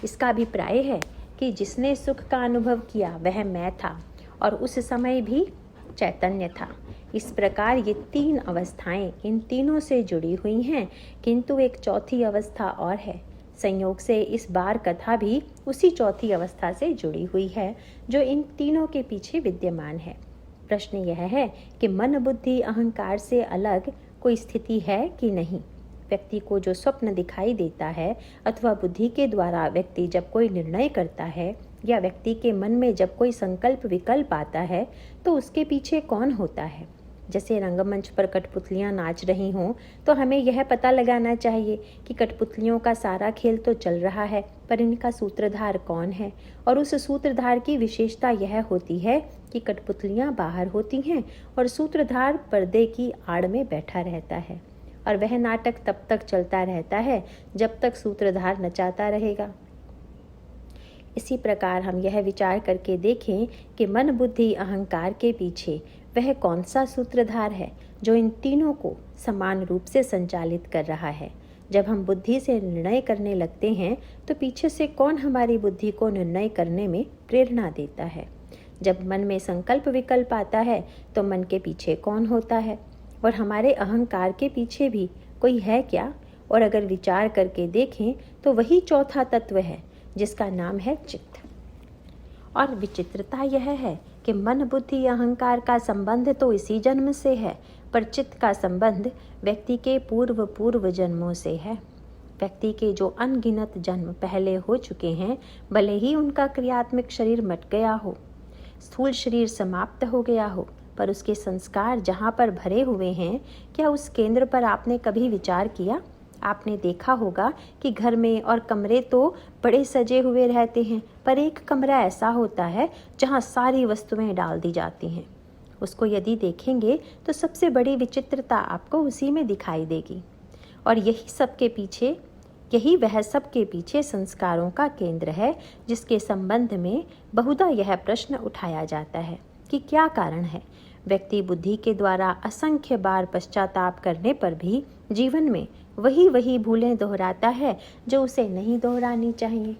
इसका अभिप्राय है कि जिसने सुख का अनुभव किया वह मैं था, और उस समय भी चैतन्य था। इस प्रकार ये 3 अवस्थाएं इन तीनों से जुड़ी हुई हैं, किंतु एक चौथी अवस्था और है। संयोग से इस बार कथा भी उसी चौथी अवस्था से जुड़ी हुई है जो इन तीनों के पीछे विद्यमान है। प्रश्न यह है कि मन बुद्धि अहंकार से अलग कोई स्थिति है कि नहीं। व्यक्ति को जो स्वप्न दिखाई देता है अथवा बुद्धि के द्वारा व्यक्ति जब कोई निर्णय करता है या व्यक्ति के मन में जब कोई संकल्प विकल्प आता है तो उसके पीछे कौन होता है। जैसे रंगमंच पर कठपुतलियाँ नाच रही हों तो हमें यह पता लगाना चाहिए कि कठपुतलियों का सारा खेल तो चल रहा है, पर इनका सूत्रधार कौन है। और उस सूत्रधार की विशेषता यह होती है कि कठपुतलियाँ बाहर होती हैं और सूत्रधार पर्दे की आड़ में बैठा रहता है, और वह नाटक तब तक चलता रहता है जब तक सूत्रधार नचाता रहेगा। इसी प्रकार हम यह विचार करके देखें कि मन, बुद्धि, अहंकार के पीछे वह कौन सा सूत्रधार है जो इन तीनों को समान रूप से संचालित कर रहा है। जब हम बुद्धि से निर्णय करने लगते हैं तो पीछे से कौन हमारी बुद्धि को निर्णय करने में प्रेरणा देता है। जब मन में संकल्प विकल्प आता है तो मन के पीछे कौन होता है, और हमारे अहंकार के पीछे भी कोई है क्या। और अगर विचार करके देखें तो वही चौथा तत्व है जिसका नाम है चित्त। और विचित्रता यह है कि मन, बुद्धि, अहंकार का संबंध तो इसी जन्म से है, पर चित्त का संबंध व्यक्ति के पूर्व जन्मों से है। व्यक्ति के जो अनगिनत जन्म पहले हो चुके हैं, भले ही उनका क्रियात्मक शरीर मट गया हो, स्थूल शरीर समाप्त हो गया हो, पर उसके संस्कार जहाँ पर भरे हुए हैं, क्या उस केंद्र पर आपने कभी विचार किया। आपने देखा होगा कि घर में और कमरे तो बड़े सजे हुए रहते हैं, पर एक कमरा ऐसा होता है जहाँ सारी वस्तुएं डाल दी जाती हैं। उसको यदि देखेंगे तो सबसे बड़ी विचित्रता आपको उसी में दिखाई देगी। और यही वह सबके पीछे संस्कारों का केंद्र है, जिसके संबंध में बहुधा यह प्रश्न उठाया जाता है कि क्या कारण है। व्यक्ति बुद्धि के द्वारा असंख्य बार पश्चाताप करने पर भी जीवन में वही भूलें दोहराता है जो उसे नहीं दोहरानी चाहिए।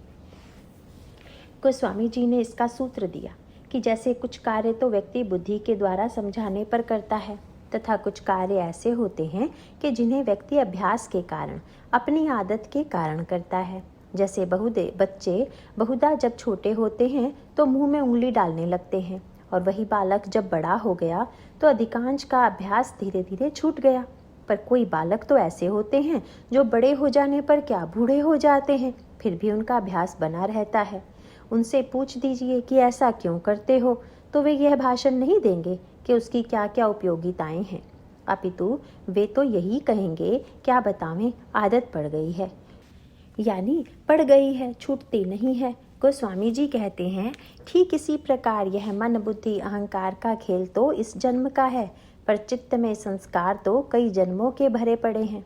गोस्वामी जी ने इसका सूत्र दिया कि जैसे कुछ कार्य तो व्यक्ति बुद्धि के द्वारा समझाने पर करता है, तथा कुछ कार्य ऐसे होते हैं कि जिन्हें व्यक्ति अभ्यास के कारण, अपनी आदत के कारण करता है। जैसे बच्चे बहुधा जब छोटे होते हैं तो मुंह में उंगली डालने लगते हैं, और वही बालक जब बड़ा हो गया तो अधिकांश का अभ्यास धीरे धीरे छूट गया। पर कोई बालक तो ऐसे होते हैं जो बड़े हो जाने पर क्या बूढ़े हो जाते हैं, फिर भी उनका अभ्यास बना रहता है। उनसे पूछ दीजिए कि ऐसा क्यों करते हो, तो वे यह भाषण नहीं देंगे कि उसकी क्या क्या उपयोगिताएं हैं, अपितु वे तो यही कहेंगे, क्या बतावें, आदत पड़ गई है, यानी पड़ गई है, छूटती नहीं है। गोस्वामी जी कहते हैं, ठीक इसी प्रकार यह मन, बुद्धि, अहंकार का खेल तो इस जन्म का है, पर चित्त में संस्कार तो कई जन्मों के भरे पड़े हैं।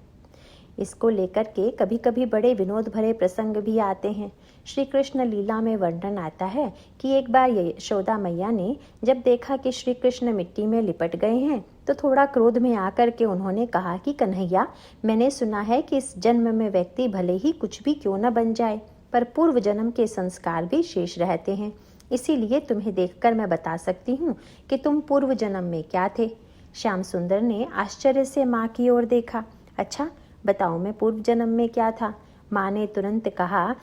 इसको लेकर के कभी कभी बड़े विनोद भरे प्रसंग भी आते हैं। श्री कृष्ण लीला में वर्णन आता है कि एक बार यशोदा मैया ने जब देखा कि श्री कृष्ण मिट्टी में लिपट गए हैं तो थोड़ा क्रोध में आकर के उन्होंने कहा कि कन्हैया, मैंने सुना है कि इस जन्म में व्यक्ति भले ही कुछ भी क्यों न बन जाए, पर पूर्व जन्म के संस्कार भी शेष रहते हैं। इसीलिए तुम्हें देखकर मैं बता सकती हूँ कि तुम पूर्व जन्म में क्या थे। श्याम सुंदर ने आश्चर्य से माँ की ओर देखा। अच्छा बताओ, मैं पूर्व जन्म में क्या था। माँ ने तुरंत कहा,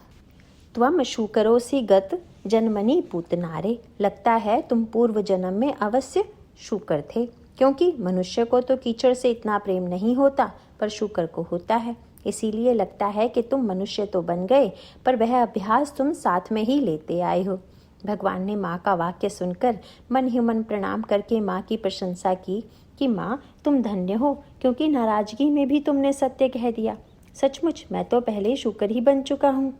त्वम शूकरोसी गत जन्मनि पूतनारे। लगता है तुम पूर्व जन्म में अवश्य शूकर थे, क्योंकि मनुष्य को तो कीचड़ से इतना प्रेम नहीं होता, पर शूकर को होता है। इसीलिए लगता है कि तुम मनुष्य तो बन गए, पर वह अभ्यास तुम साथ में ही लेते आए हो। भगवान ने माँ का वाक्य सुनकर मन ही मन प्रणाम करके माँ की प्रशंसा की कि माँ, तुम धन्य हो, क्योंकि नाराजगी में भी तुमने सत्य कह दिया। सचमुच मैं तो पहले शूकर ही बन चुका हूँ।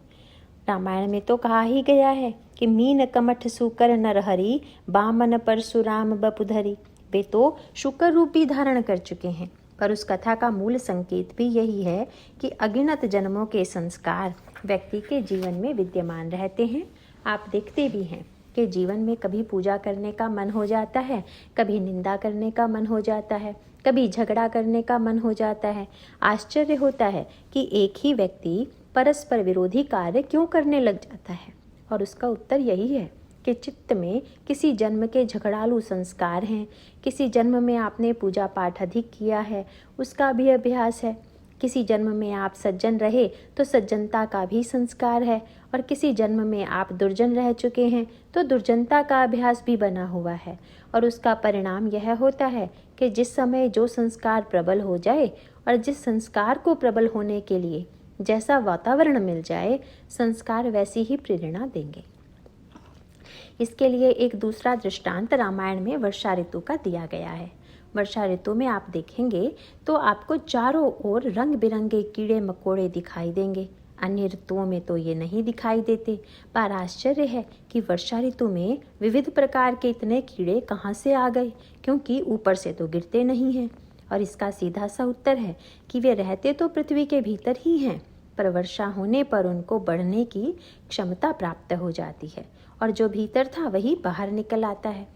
रामायण में तो कहा ही गया है कि मीन कमठ सूकर नरहरि, बामन परशुराम बपुधरी। वे तो शुकर रूप भी धारण कर चुके हैं, पर उस कथा का मूल संकेत भी यही है कि अगिनत जन्मों के संस्कार व्यक्ति के जीवन में विद्यमान रहते हैं। आप देखते भी हैं कि जीवन में कभी पूजा करने का मन हो जाता है, कभी निंदा करने का मन हो जाता है, कभी झगड़ा करने का मन हो जाता है। आश्चर्य होता है कि एक ही व्यक्ति परस्पर विरोधी कार्य क्यों करने लग जाता है, और उसका उत्तर यही है कि चित्त में किसी जन्म के झगड़ालू संस्कार हैं, किसी जन्म में आपने पूजा पाठ अधिक किया है, उसका भी अभ्यास है, किसी जन्म में आप सज्जन रहे तो सज्जनता का भी संस्कार है, और किसी जन्म में आप दुर्जन रह चुके हैं तो दुर्जनता का अभ्यास भी बना हुआ है, और उसका परिणाम यह होता है कि जिस समय जो संस्कार प्रबल हो जाए और जिस संस्कार को प्रबल होने के लिए जैसा वातावरण मिल जाए, संस्कार वैसी ही प्रेरणा देंगे। इसके लिए एक दूसरा दृष्टांत रामायण में वर्षा ऋतु का दिया गया है। वर्षा ऋतु में आप देखेंगे तो आपको चारों ओर रंग बिरंगे कीड़े मकोड़े दिखाई देंगे। अन्य ऋतुओं में तो ये नहीं दिखाई देते, पर आश्चर्य है कि वर्षा ऋतु में विविध प्रकार के इतने कीड़े कहाँ से आ गए, क्योंकि ऊपर से तो गिरते नहीं हैं। और इसका सीधा सा उत्तर है कि वे रहते तो पृथ्वी के भीतर ही हैं, पर वर्षा होने पर उनको बढ़ने की क्षमता प्राप्त हो जाती है, और जो भीतर था वही बाहर निकल आता है।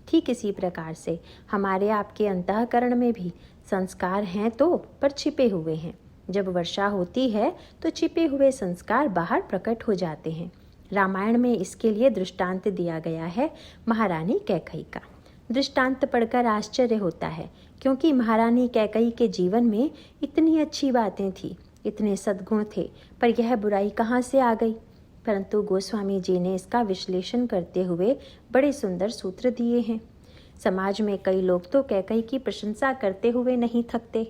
ठीक इसी प्रकार से हमारे आपके अंतःकरण में भी संस्कार हैं तो, पर छिपे हुए हैं। जब वर्षा होती है तो छिपे हुए संस्कार बाहर प्रकट हो जाते हैं। रामायण में इसके लिए दृष्टांत दिया गया है महारानी कैकई का। दृष्टांत पढ़कर आश्चर्य होता है, क्योंकि महारानी कैकई के जीवन में इतनी अच्छी बातें थी, इतने सद्गुण थे, पर यह बुराई कहाँ से आ गई। परंतु गोस्वामी जी ने इसका विश्लेषण करते हुए बड़े सुंदर सूत्र दिए हैं। समाज में कई लोग तो कैकई की प्रशंसा करते हुए नहीं थकते,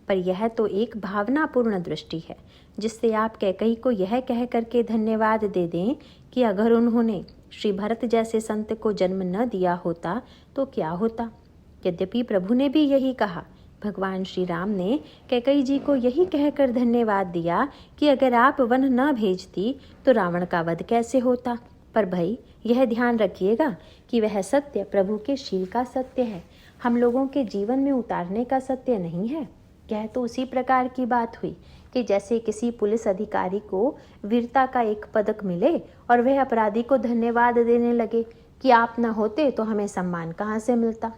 पर यह तो एक भावनापूर्ण दृष्टि है, जिससे आप कैकई को यह कह करके धन्यवाद दे दें कि अगर उन्होंने श्री भरत जैसे संत को जन्म न दिया होता तो क्या होता। यद्यपि प्रभु ने भी यही कहा, भगवान श्री राम ने कैकई जी को यही कहकर धन्यवाद दिया कि अगर आप वन न भेजती तो रावण का वध कैसे होता। पर भाई यह ध्यान रखिएगा कि वह सत्य प्रभु के शील का सत्य है, हम लोगों के जीवन में उतारने का सत्य नहीं है। यह तो उसी प्रकार की बात हुई कि जैसे किसी पुलिस अधिकारी को वीरता का एक पदक मिले और वह अपराधी को धन्यवाद देने लगे कि आप न होते तो हमें सम्मान कहाँ से मिलता,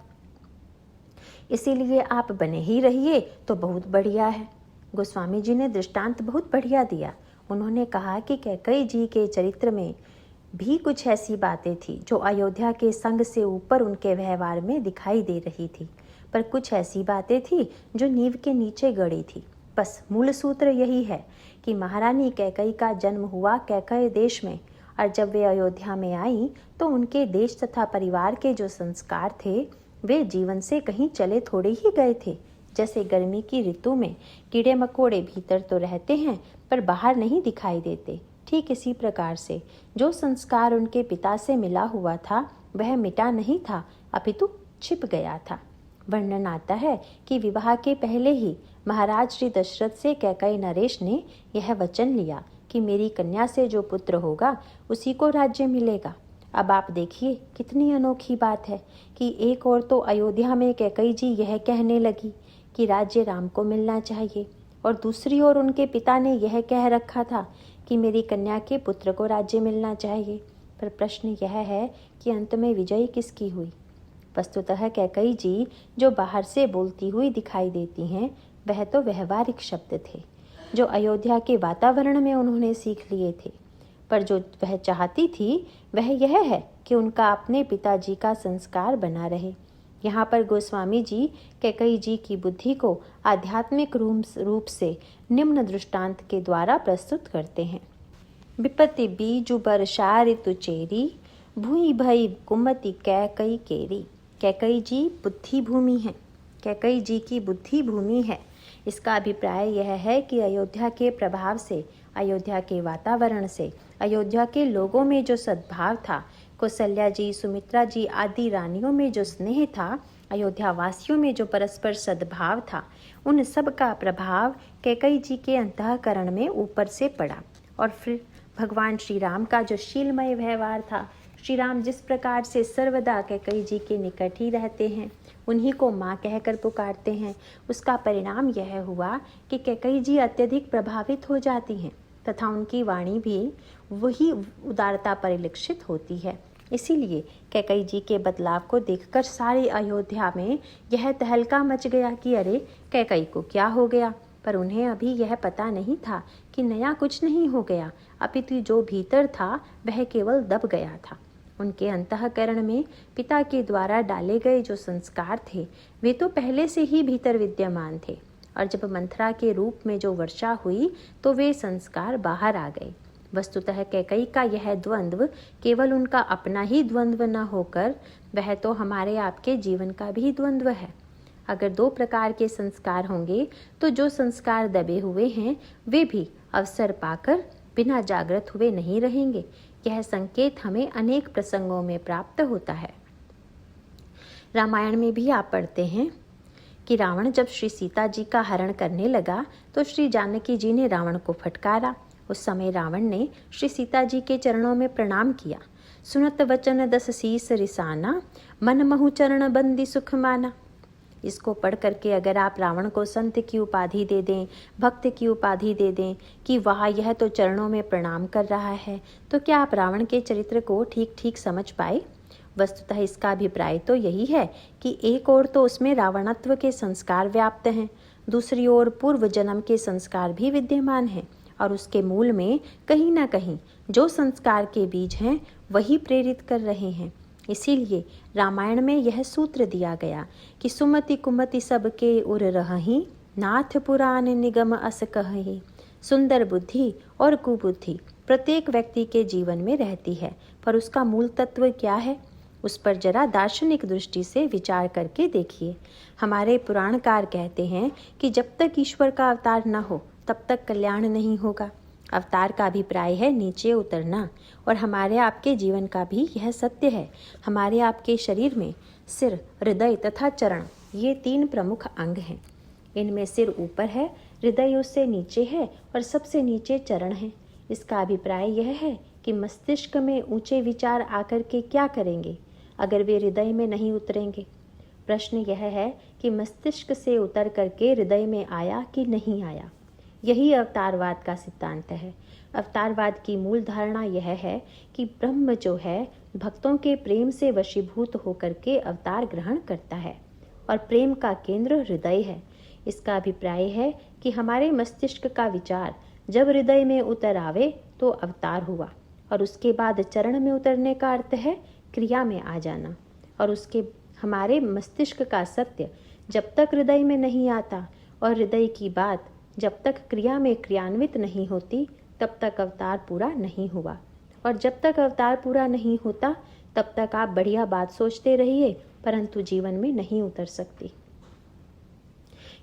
इसीलिए आप बने ही रहिए तो बहुत बढ़िया है। गोस्वामी जी ने दृष्टांत बहुत बढ़िया दिया। उन्होंने कहा कि कैकई जी के चरित्र में भी कुछ ऐसी बातें थी जो अयोध्या के संग से ऊपर उनके व्यवहार में दिखाई दे रही थी, पर कुछ ऐसी बातें थी जो नींव के नीचे गड़ी थी। बस मूल सूत्र यही है कि महारानी कैकई का जन्म हुआ कैकई देश में, और जब वे अयोध्या में आई तो उनके देश तथा परिवार के जो संस्कार थे वे जीवन से कहीं चले थोड़े ही गए थे। जैसे गर्मी की ऋतु में कीड़े मकोड़े भीतर तो रहते हैं पर बाहर नहीं दिखाई देते, ठीक इसी प्रकार से जो संस्कार उनके पिता से मिला हुआ था वह मिटा नहीं था, अपितु छिप गया था। वर्णन आता है कि विवाह के पहले ही महाराज श्री दशरथ से कैकई नरेश ने यह वचन लिया कि मेरी कन्या से जो पुत्र होगा उसी को राज्य मिलेगा। अब आप देखिए कितनी अनोखी बात है कि एक और तो अयोध्या में कैकई जी यह कहने लगी कि राज्य राम को मिलना चाहिए, और दूसरी ओर उनके पिता ने यह कह रखा था कि मेरी कन्या के पुत्र को राज्य मिलना चाहिए। पर प्रश्न यह है कि अंत में विजयी किसकी हुई। वस्तुतः कैकई जी जो बाहर से बोलती हुई दिखाई देती हैं वह तो व्यवहारिक शब्द थे जो अयोध्या के वातावरण में उन्होंने सीख लिए थे, पर जो वह चाहती थी वह यह है कि उनका अपने पिताजी का संस्कार बना रहे। यहाँ पर गोस्वामी जी कैकई जी की बुद्धि को आध्यात्मिक रूप से निम्न दृष्टांत के द्वारा प्रस्तुत करते हैं। विपत्ति बीजु बरषा ऋतु चेरी, भूई भई कुमति कैकई केरी। कैकई जी बुद्धि भूमि है, कैकई जी की बुद्धि भूमि है। इसका अभिप्राय यह है कि अयोध्या के प्रभाव से, अयोध्या के वातावरण से, अयोध्या के लोगों में जो सद्भाव था, कौशल्या जी, सुमित्रा जी आदि रानियों में जो स्नेह था, अयोध्या वासियों में जो परस्पर सद्भाव था, उन सब का प्रभाव कैकई जी के अंतःकरण में ऊपर से पड़ा। और फिर भगवान श्री राम का जो शीलमय व्यवहार था, श्री राम जिस प्रकार से सर्वदा कैकई जी के निकट ही रहते हैं, उन्हीं को माँ कहकर पुकारते हैं, उसका परिणाम यह हुआ कि कैकई जी अत्यधिक प्रभावित हो जाती हैं तथा उनकी वाणी भी वही उदारता परिलक्षित होती है। इसीलिए कैकई जी के बदलाव को देखकर सारी अयोध्या में यह तहलका मच गया कि अरे कैकई को क्या हो गया। पर उन्हें अभी यह पता नहीं था कि नया कुछ नहीं हो गया, अपितु जो भीतर था वह केवल दब गया था। उनके अंतःकरण में पिता के द्वारा डाले गए जो संस्कार थे वे तो पहले से ही भीतर विद्यमान थे, और जब मंथरा के रूप में जो वर्षा हुई तो वे संस्कार बाहर आ गए। वस्तुतः कैकेयी का यह द्वंद्व केवल उनका अपना ही द्वंद्व न होकर वह तो हमारे आपके जीवन का भी द्वंद्व है। अगर दो प्रकार के संस्कार होंगे तो जो संस्कार दबे हुए हैं वे भी अवसर पाकर बिना जागृत हुए नहीं रहेंगे। यह संकेत हमें अनेक प्रसंगों में प्राप्त होता है। रामायण में भी आप पढ़ते हैं कि रावण जब श्री सीता जी का हरण करने लगा तो श्री जानकी जी ने रावण को फटकारा। उस समय रावण ने श्री सीता जी के चरणों में प्रणाम किया। सुनत वचन दस शीस रिसाना, मन महु चरण बंदी सुख माना। इसको पढ़ करके अगर आप रावण को संत की उपाधि दे दें, भक्त की उपाधि दे दें कि वाह यह तो चरणों में प्रणाम कर रहा है, तो क्या आप रावण के चरित्र को ठीक ठीक समझ पाए? वस्तुतः इसका अभिप्राय तो यही है कि एक ओर तो उसमें रावणत्व के संस्कार व्याप्त हैं, दूसरी ओर पूर्व जन्म के संस्कार भी विद्यमान हैं और उसके मूल में कहीं ना कहीं जो संस्कार के बीज हैं वही प्रेरित कर रहे हैं। इसीलिए रामायण में यह सूत्र दिया गया कि सुमति कुमति सबके उर रहहि, नाथ पुराण निगम अस कहहि। सुंदर बुद्धि और कुबुद्धि प्रत्येक व्यक्ति के जीवन में रहती है, पर उसका मूल तत्व क्या है उस पर जरा दार्शनिक दृष्टि से विचार करके देखिए। हमारे पुराणकार कहते हैं कि जब तक ईश्वर का अवतार न हो तब तक कल्याण नहीं होगा। अवतार का अभिप्राय है नीचे उतरना, और हमारे आपके जीवन का भी यह सत्य है। हमारे आपके शरीर में सिर, हृदय तथा चरण ये तीन प्रमुख अंग हैं। इनमें सिर ऊपर है, हृदय उससे नीचे है और सबसे नीचे चरण है। इसका अभिप्राय यह है कि मस्तिष्क में ऊंचे विचार आकर के क्या करेंगे अगर वे हृदय में नहीं उतरेंगे। प्रश्न यह है कि मस्तिष्क से उतर करके हृदय में आया कि नहीं आया। यही अवतारवाद का सिद्धांत है। अवतारवाद की मूल धारणा यह है कि ब्रह्म जो है भक्तों के प्रेम से वशीभूत होकर के अवतार ग्रहण करता है और प्रेम का केंद्र हृदय है। इसका अभिप्राय है कि हमारे मस्तिष्क का विचार जब हृदय में उतर आवे तो अवतार हुआ, और उसके बाद चरण में उतरने का अर्थ है क्रिया में आ जाना। और उसके हमारे मस्तिष्क का सत्य जब तक हृदय में नहीं आता और हृदय की बात जब तक क्रिया में क्रियान्वित नहीं होती तब तक अवतार पूरा नहीं हुआ। और जब तक अवतार पूरा नहीं होता तब तक आप बढ़िया बात सोचते रहिए परंतु जीवन में नहीं उतर सकती।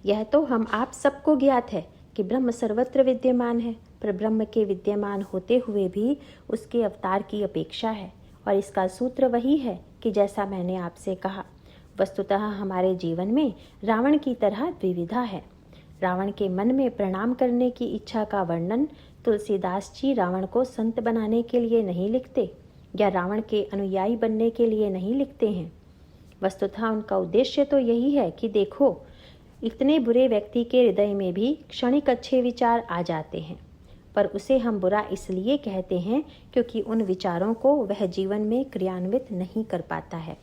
यह तो हम आप सबको ज्ञात है कि ब्रह्म सर्वत्र विद्यमान है, पर ब्रह्म के विद्यमान होते हुए भी उसके अवतार की अपेक्षा है। और इसका सूत्र वही है कि जैसा मैंने आपसे कहा, वस्तुतः हमारे जीवन में रावण की तरह द्विविधा है। रावण के मन में प्रणाम करने की इच्छा का वर्णन तुलसीदास जी रावण को संत बनाने के लिए नहीं लिखते या रावण के अनुयायी बनने के लिए नहीं लिखते हैं। वस्तुतः उनका उद्देश्य तो यही है कि देखो, इतने बुरे व्यक्ति के हृदय में भी क्षणिक अच्छे विचार आ जाते हैं, पर उसे हम बुरा इसलिए कहते हैं क्योंकि उन विचारों को वह जीवन में क्रियान्वित नहीं कर पाता है।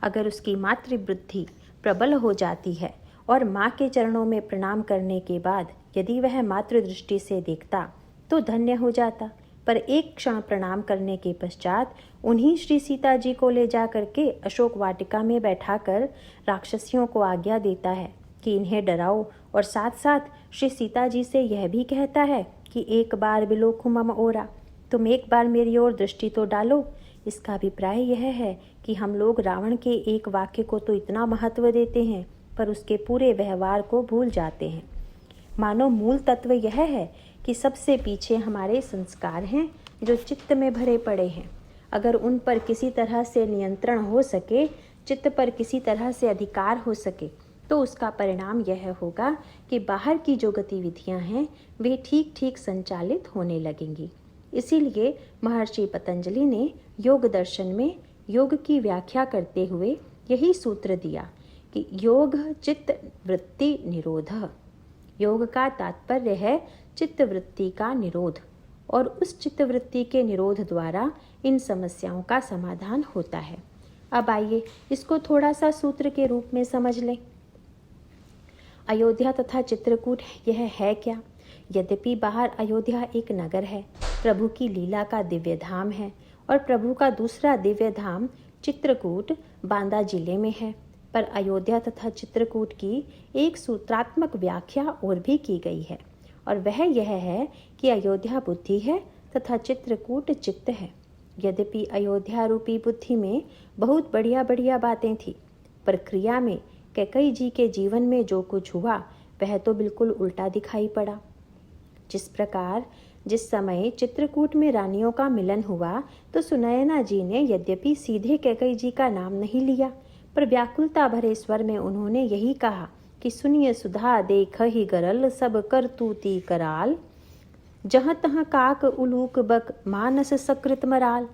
अगर उसकी मातृबुद्धि प्रबल हो जाती है और माँ के चरणों में प्रणाम करने के बाद यदि वह मातृदृष्टि से देखता तो धन्य हो जाता, पर एक क्षण प्रणाम करने के पश्चात उन्हीं श्री सीता जी को ले जा करके अशोक वाटिका में बैठाकर राक्षसियों को आज्ञा देता है कि इन्हें डराओ, और साथ साथ श्री सीता जी से यह भी कहता है कि एक बार बिलोखु मम ओरा, तुम एक बार मेरी ओर दृष्टि तो डालो। इसका अभिप्राय यह है कि हम लोग रावण के एक वाक्य को तो इतना महत्व देते हैं पर उसके पूरे व्यवहार को भूल जाते हैं। मानो मूल तत्व यह है कि सबसे पीछे हमारे संस्कार हैं जो चित्त में भरे पड़े हैं। अगर उन पर किसी तरह से नियंत्रण हो सके, चित्त पर किसी तरह से अधिकार हो सके, तो उसका परिणाम यह होगा कि बाहर की जो गतिविधियां हैं वे ठीक ठीक संचालित होने लगेंगी। इसीलिए महर्षि पतंजलि ने योग दर्शन में योग की व्याख्या करते हुए यही सूत्र दिया कि योग चित्त वृत्ति निरोध। योग का तात्पर्य है चित्त वृत्ति का निरोध, और उस चित्त वृत्ति के निरोध द्वारा इन समस्याओं का समाधान होता है। अब आइए इसको थोड़ा सा सूत्र के रूप में समझ लें। अयोध्या तथा चित्रकूट यह है क्या? यद्यपि बाहर अयोध्या एक नगर है, प्रभु की लीला का दिव्य धाम है, और प्रभु का दूसरा दिव्य धाम चित्रकूट बांदा जिले में है, पर अयोध्या तथा चित्रकूट की एक सूत्रात्मक व्याख्या और भी की गई है, और वह यह है कि अयोध्या बुद्धि है तथा चित्रकूट चित्त है। यद्यपि अयोध्या रूपी बुद्धि में बहुत बढ़िया बढ़िया बातें थी, पर क्रिया में कैकेयी जी के जीवन में जो कुछ हुआ वह तो बिल्कुल उल्टा दिखाई पड़ा। जिस समय चित्रकूट में रानियों का मिलन हुआ तो सुनयना जी ने यद्यपि सीधे कैकेयी जी का नाम नहीं लिया, पर व्याकुलता भरे स्वर में उन्होंने यही कहा कि सुनिए सुधा देख ही गरल सब करतूती कराल, जहाँ तहाँ काक उलूक बक मानस सकृत मराल।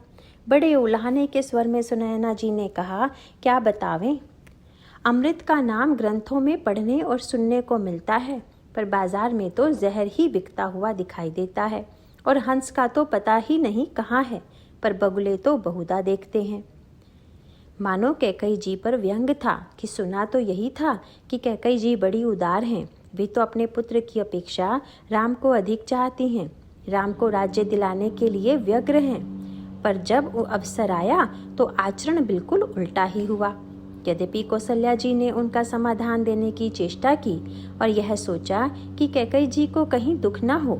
बड़े उल्हाने के स्वर में सुनयना जी ने कहा, क्या बतावें, अमृत का नाम ग्रंथों में पढ़ने और सुनने को मिलता है, पर बाजार में तो जहर ही बिकता हुआ दिखाई देता है, और हंस का तो पता ही नहीं कहाँ है, पर बगुले तो बहुधा देखते हैं। मानो कैकेयी जी पर व्यंग था कि सुना तो यही था कि कैकेयी जी बड़ी उदार हैं, वे तो अपने पुत्र की अपेक्षा राम को अधिक चाहती हैं, राम को राज्य दिलाने के लिए व्यग्र हैं, पर जब अवसर आया तो आचरण बिल्कुल उल्टा ही हुआ। यद्यपि कौशल्या जी ने उनका समाधान देने की चेष्टा की और यह सोचा कि कैकेयी जी को कहीं दुख न हो,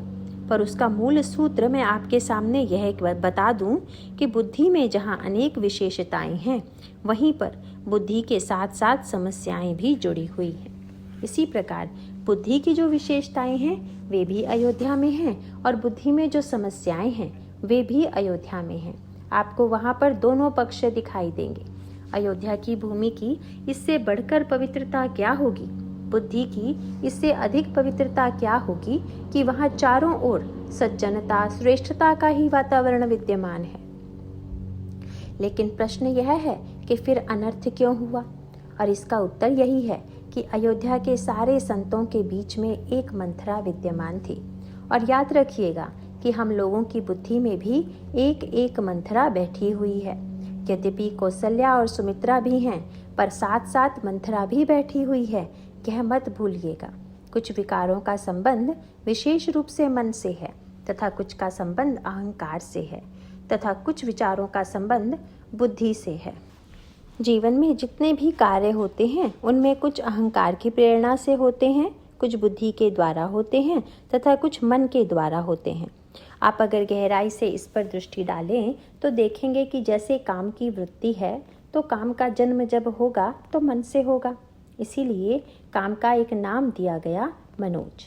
पर उसका मूल सूत्र मैं आपके सामने यह बता दूं कि बुद्धि में जहाँ अनेक विशेषताएं हैं, वहीं पर बुद्धि के साथ साथ समस्याएं भी जुड़ी हुई हैं। इसी प्रकार बुद्धि की जो विशेषताएं हैं वे भी अयोध्या में हैं, और बुद्धि में जो समस्याएं हैं वे भी अयोध्या में हैं। आपको वहाँ पर दोनों पक्ष दिखाई देंगे। अयोध्या की भूमि की इससे बढ़कर पवित्रता क्या होगी, बुद्धि की इससे अधिक पवित्रता क्या होगी कि वहाँ चारों ओर सज्जनता श्रेष्ठता का ही वातावरण विद्यमान है। लेकिन प्रश्न यह है कि फिर अनर्थ क्यों हुआ, और इसका उत्तर यही है कि अयोध्या के सारे संतों के बीच में एक मंथरा विद्यमान थी। और याद रखिएगा कि हम लोगों की बुद्धि में भी एक एक मंथरा बैठी हुई है। यद्यपि कौशल्या और सुमित्रा भी हैं, पर साथ साथ मंथरा भी बैठी हुई है, यह मत भूलिएगा। कुछ विकारों का संबंध विशेष रूप से मन से है, तथा कुछ का संबंध अहंकार से है, तथा कुछ विचारों का संबंध बुद्धि से है। जीवन में जितने भी कार्य होते हैं उनमें कुछ अहंकार की प्रेरणा से होते हैं, कुछ बुद्धि के द्वारा होते हैं, तथा कुछ मन के द्वारा होते हैं। आप अगर गहराई से इस पर दृष्टि डालें तो देखेंगे कि जैसे काम की वृत्ति है तो काम का जन्म जब होगा तो मन से होगा। इसीलिए काम का एक नाम दिया गया मनोज,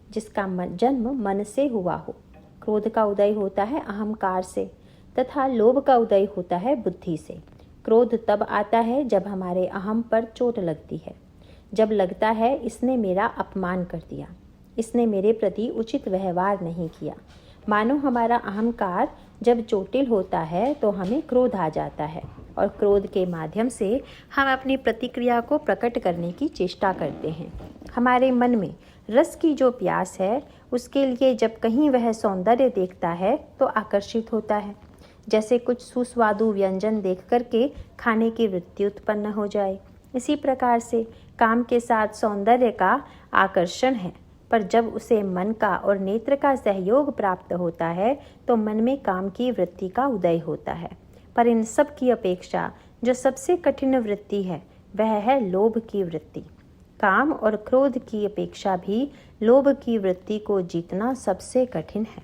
जिसका जन्म मन से हुआ हो। क्रोध का उदय होता है अहंकार से, तथा लोभ का उदय होता है बुद्धि से। क्रोध तब आता है जब हमारे अहम पर चोट लगती है, जब लगता है इसने मेरा अपमान कर दिया, इसने मेरे प्रति उचित व्यवहार नहीं किया। मानो हमारा अहंकार जब चोटिल होता है तो हमें क्रोध आ जाता है, और क्रोध के माध्यम से हम अपनी प्रतिक्रिया को प्रकट करने की चेष्टा करते हैं। हमारे मन में रस की जो प्यास है उसके लिए जब कहीं वह सौंदर्य देखता है तो आकर्षित होता है, जैसे कुछ सुस्वादु व्यंजन देख करके खाने की वृत्ति उत्पन्न हो जाए। इसी प्रकार से काम के साथ सौंदर्य का आकर्षण है, पर जब उसे मन का और नेत्र का सहयोग प्राप्त होता है तो मन में काम की वृत्ति का उदय होता है। पर इन सब की अपेक्षा जो सबसे कठिन वृत्ति है वह है लोभ की वृत्ति। काम और क्रोध की अपेक्षा भी लोभ की वृत्ति को जीतना सबसे कठिन है।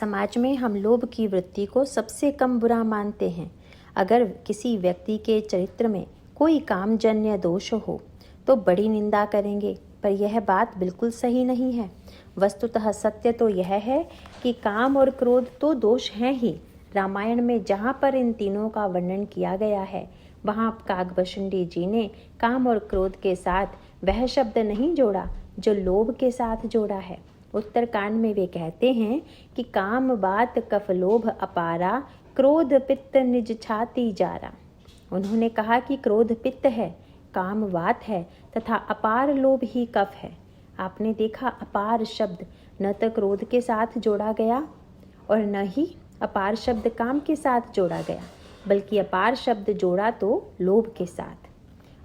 समाज में हम लोभ की वृत्ति को सबसे कम बुरा मानते हैं। अगर किसी व्यक्ति के चरित्र में कोई कामजन्य दोष हो तो बड़ी निंदा करेंगे, पर यह बात बिल्कुल सही नहीं है। वस्तुतः सत्य तो यह है कि काम और क्रोध तो दोष हैं ही। रामायण में जहाँ पर इन तीनों का वर्णन किया गया है वहाँ काकभूषुंडी जी ने काम और क्रोध के साथ वह शब्द नहीं जोड़ा जो लोभ के साथ जोड़ा है। उत्तरकांड में वे कहते हैं कि काम बात कफ लोभ अपारा, क्रोध पित्त निज छाती जारा। उन्होंने कहा कि क्रोध पित्त है, काम वात है, तथा अपार लोभ ही कफ है। आपने देखा अपार शब्द न तो क्रोध के साथ जोड़ा गया और न ही अपार शब्द काम के साथ जोड़ा गया, बल्कि अपार शब्द जोड़ा तो लोभ के साथ।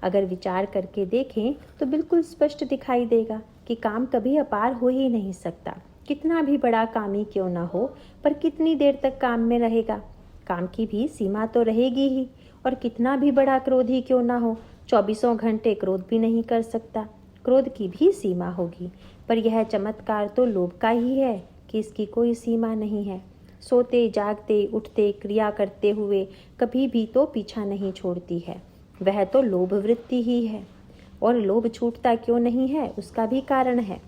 अगर विचार करके देखें तो बिल्कुल स्पष्ट दिखाई देगा कि काम कभी अपार हो ही नहीं सकता। कितना भी बड़ा कामी क्यों ना हो, पर कितनी देर तक काम में रहेगा, काम की भी सीमा तो रहेगी ही। और कितना भी बड़ा क्रोधी क्यों ना हो, 24 घंटे क्रोध भी नहीं कर सकता, क्रोध की भी सीमा होगी। पर यह चमत्कार तो लोभ का ही है कि इसकी कोई सीमा नहीं है। सोते जागते उठते क्रिया करते हुए कभी भी तो पीछा नहीं छोड़ती है। वह तो लोभ वृत्ति ही है, और लोभ छूटता क्यों नहीं है उसका भी कारण है।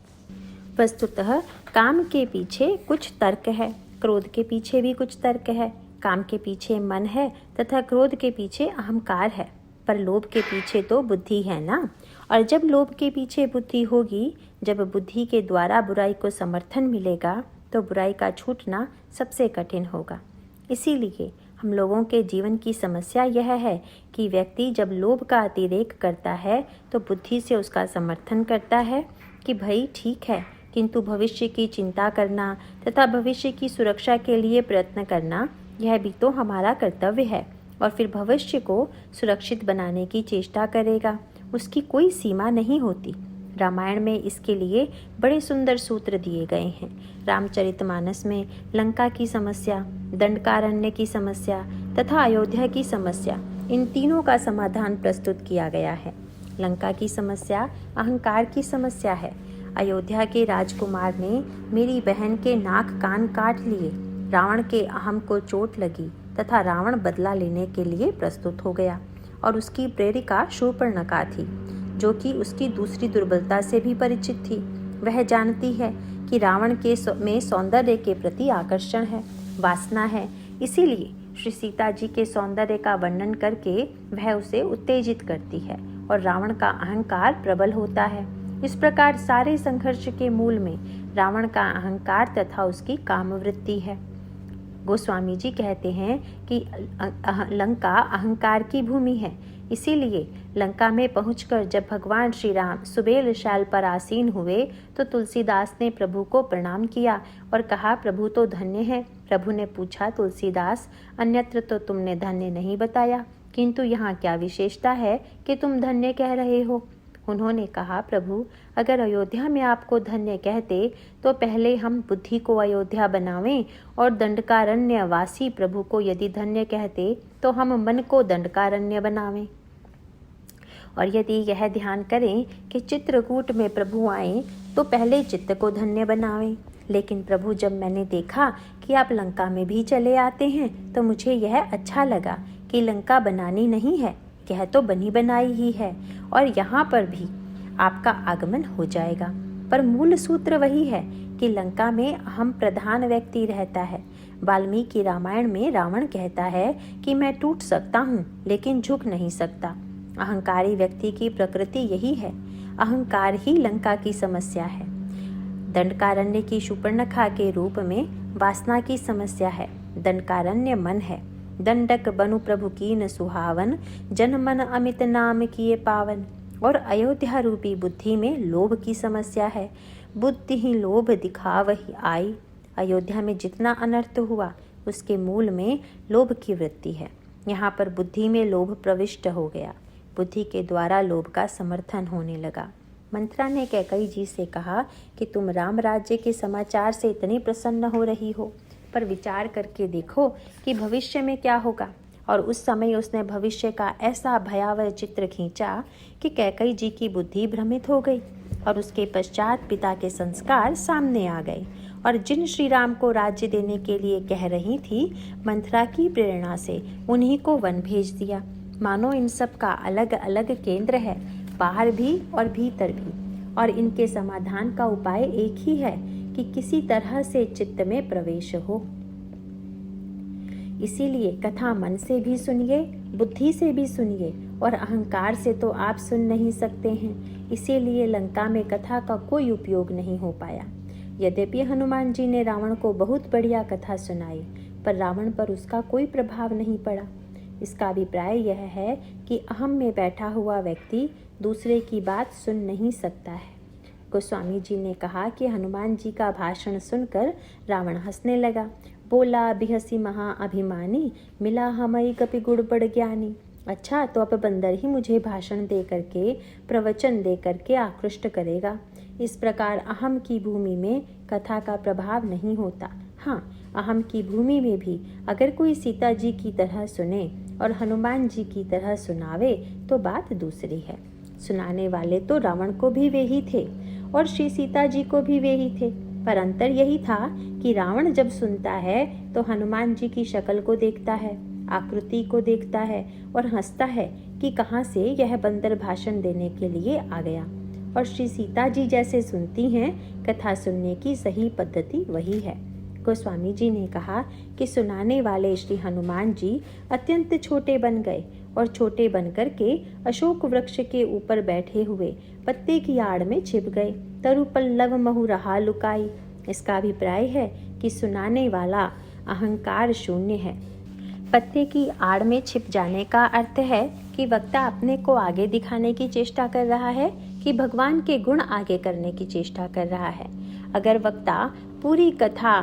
वस्तुतः काम के पीछे कुछ तर्क है, क्रोध के पीछे भी कुछ तर्क है। काम के पीछे मन है तथा क्रोध के पीछे अहंकार है, पर लोभ के पीछे तो बुद्धि है ना। और जब लोभ के पीछे बुद्धि होगी, जब बुद्धि के द्वारा बुराई को समर्थन मिलेगा, तो बुराई का छूटना सबसे कठिन होगा। इसीलिए हम लोगों के जीवन की समस्या यह है कि व्यक्ति जब लोभ का अतिरेक करता है तो बुद्धि से उसका समर्थन करता है कि भाई ठीक है, किंतु भविष्य की चिंता करना तथा भविष्य की सुरक्षा के लिए प्रयत्न करना, यह भी तो हमारा कर्तव्य है। और फिर भविष्य को सुरक्षित बनाने की चेष्टा करेगा, उसकी कोई सीमा नहीं होती। रामायण में इसके लिए बड़े सुंदर सूत्र दिए गए हैं। रामचरितमानस में लंका की समस्या, दंडकारण्य की समस्या तथा अयोध्या की समस्या, इन तीनों का समाधान प्रस्तुत किया गया है। लंका की समस्या अहंकार की समस्या है। अयोध्या के राजकुमार ने मेरी बहन के नाक कान काट लिए, रावण के अहम को चोट लगी तथा रावण बदला लेने के लिए प्रस्तुत हो गया। और उसकी प्रेरिका शूर्पणखा थी, जो कि उसकी दूसरी दुर्बलता से भी परिचित थी। वह जानती है कि रावण में सौंदर्य के प्रति आकर्षण है, वासना है। इसीलिए श्री सीता जी के सौंदर्य का वर्णन करके वह उसे उत्तेजित करती है और रावण का अहंकार प्रबल होता है। इस प्रकार सारे संघर्ष के मूल में रावण का अहंकार तथा उसकी कामवृत्ति है। गोस्वामी जी कहते हैं कि लंका अहंकार की भूमि है। इसीलिए लंका में पहुंचकर जब भगवान श्री राम सुबेल शैल पर आसीन हुए तो तुलसीदास ने प्रभु को प्रणाम किया और कहा, प्रभु तो धन्य है। प्रभु ने पूछा, तुलसीदास, अन्यत्र तो तुमने धन्य नहीं बताया, किंतु यहाँ क्या विशेषता है कि तुम धन्य कह रहे हो? उन्होंने कहा, प्रभु, अगर अयोध्या में आपको धन्य कहते तो पहले हम बुद्धि को अयोध्या बनावें, और दंडकारण्य वासी प्रभु को यदि धन्य कहते तो हम मन को दंडकारण्य बनावें। और यदि यह ध्यान करें कि चित्रकूट में प्रभु आए तो पहले चित्त को धन्य बनावें। लेकिन प्रभु, जब मैंने देखा कि आप लंका में भी चले आते हैं तो मुझे यह अच्छा लगा कि लंका बनानी नहीं है, यह तो बनी बनाई ही है, और यहाँ पर भी आपका आगमन हो जाएगा। पर मूल सूत्र वही है कि लंका में हम प्रधान व्यक्ति रहता है। वाल्मीकि रामायण में रावण कहता है कि मैं टूट सकता हूँ लेकिन झुक नहीं सकता। अहंकारी व्यक्ति की प्रकृति यही है। अहंकार ही लंका की समस्या है। दंडकारण्य की शूर्पणखा के रूप में वासना की समस्या है। दंडकारण्य मन है। दंडक बनु प्रभु कीन सुहावन, जन मन अमित नाम किए पावन। और अयोध्या रूपी बुद्धि में लोभ की समस्या है। बुद्धि ही लोभ दिखावही आई। अयोध्या में जितना अनर्थ हुआ उसके मूल में लोभ की वृत्ति है। यहाँ पर बुद्धि में लोभ प्रविष्ट हो गया। बुद्धि के द्वारा लोभ का समर्थन होने लगा। मंत्रा ने कैकई जी से कहा कि तुम राम राज्य के समाचार से इतनी प्रसन्न हो रही हो, पर विचार करके देखो कि भविष्य में क्या होगा। और उस समय उसने भविष्य का ऐसा भयावह चित्र खींचा कि कैकई जी की बुद्धि भ्रमित हो गई। और उसके पश्चात पिता के संस्कार सामने आ गए, और जिन श्री राम को राज्य देने के लिए कह रही थी, मंत्रा की प्रेरणा से उन्हीं को वन भेज दिया। मानो इन सब का अलग अलग केंद्र है, बाहर भी और भीतर भी, और इनके समाधान का उपाय एक ही है कि किसी तरह से चित्त में प्रवेश हो। इसीलिए कथा मन से भी सुनिए, बुद्धि से भी सुनिए, और अहंकार से तो आप सुन नहीं सकते हैं। इसीलिए लंका में कथा का कोई उपयोग नहीं हो पाया। यद्यपि हनुमान जी ने रावण को बहुत बढ़िया कथा सुनाई, पर रावण पर उसका कोई प्रभाव नहीं पड़ा। इसका अभिप्राय यह है कि अहम में बैठा हुआ व्यक्ति दूसरे की बात सुन नहीं सकता है। गोस्वामी जी ने कहा कि हनुमान जी का भाषण सुनकर रावण हंसने लगा। बोला, बिहसी महा अभिमानी, मिला हमई कपि गुड़ बड़ ज्ञानी। अच्छा, तो अब बंदर ही मुझे भाषण दे करके, प्रवचन दे करके आकृष्ट करेगा। इस प्रकार अहम की भूमि में कथा का प्रभाव नहीं होता। हाँ, अहम की भूमि में भी अगर कोई सीता जी की तरह सुने और हनुमान जी की तरह सुनावे तो बात दूसरी है। सुनाने वाले तो रावण को भी वे ही थे और श्री सीता जी को भी वे ही थे। पर अंतर यही था कि रावण जब सुनता है तो हनुमान जी की शक्ल को देखता है, आकृति को देखता है और हंसता है कि कहाँ से यह बंदर भाषण देने के लिए आ गया। और श्री सीता जी जैसे सुनती हैं, कथा सुनने की सही पद्धति वही है। गोस्वामी जी ने कहा कि सुनाने वाले श्री हनुमान जी अत्यंत छोटे बन गए और छोटे बनकर के अशोक वृक्ष के ऊपर बैठे हुए पत्ते की आड़ में छिप गए। तरु पल्लव महु रहा लुकाई। इसका अभिप्राय है कि सुनाने वाला अहंकार शून्य है। पत्ते की आड़ में छिप जाने का अर्थ है कि वक्ता अपने को आगे दिखाने की चेष्टा कर रहा है कि भगवान के गुण आगे करने की चेष्टा कर रहा है। अगर वक्ता पूरी कथा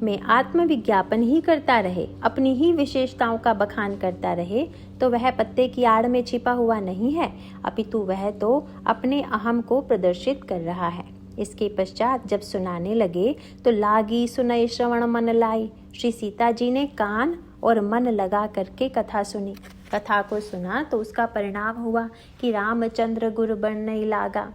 में आत्मविज्ञापन ही करता रहे, अपनी ही विशेषताओं का बखान करता रहे, तो वह पत्ते की आड़ में छिपा हुआ नहीं है, अपितु वह तो अपने अहम को प्रदर्शित कर रहा है। इसके पश्चात जब सुनाने लगे तो लागी सुनय श्रवण मन लाई। श्री सीता जी ने कान और मन लगा करके कथा सुनी। कथा को सुना तो उसका परिणाम हुआ कि रामचंद्र गुरु बरनई लागा,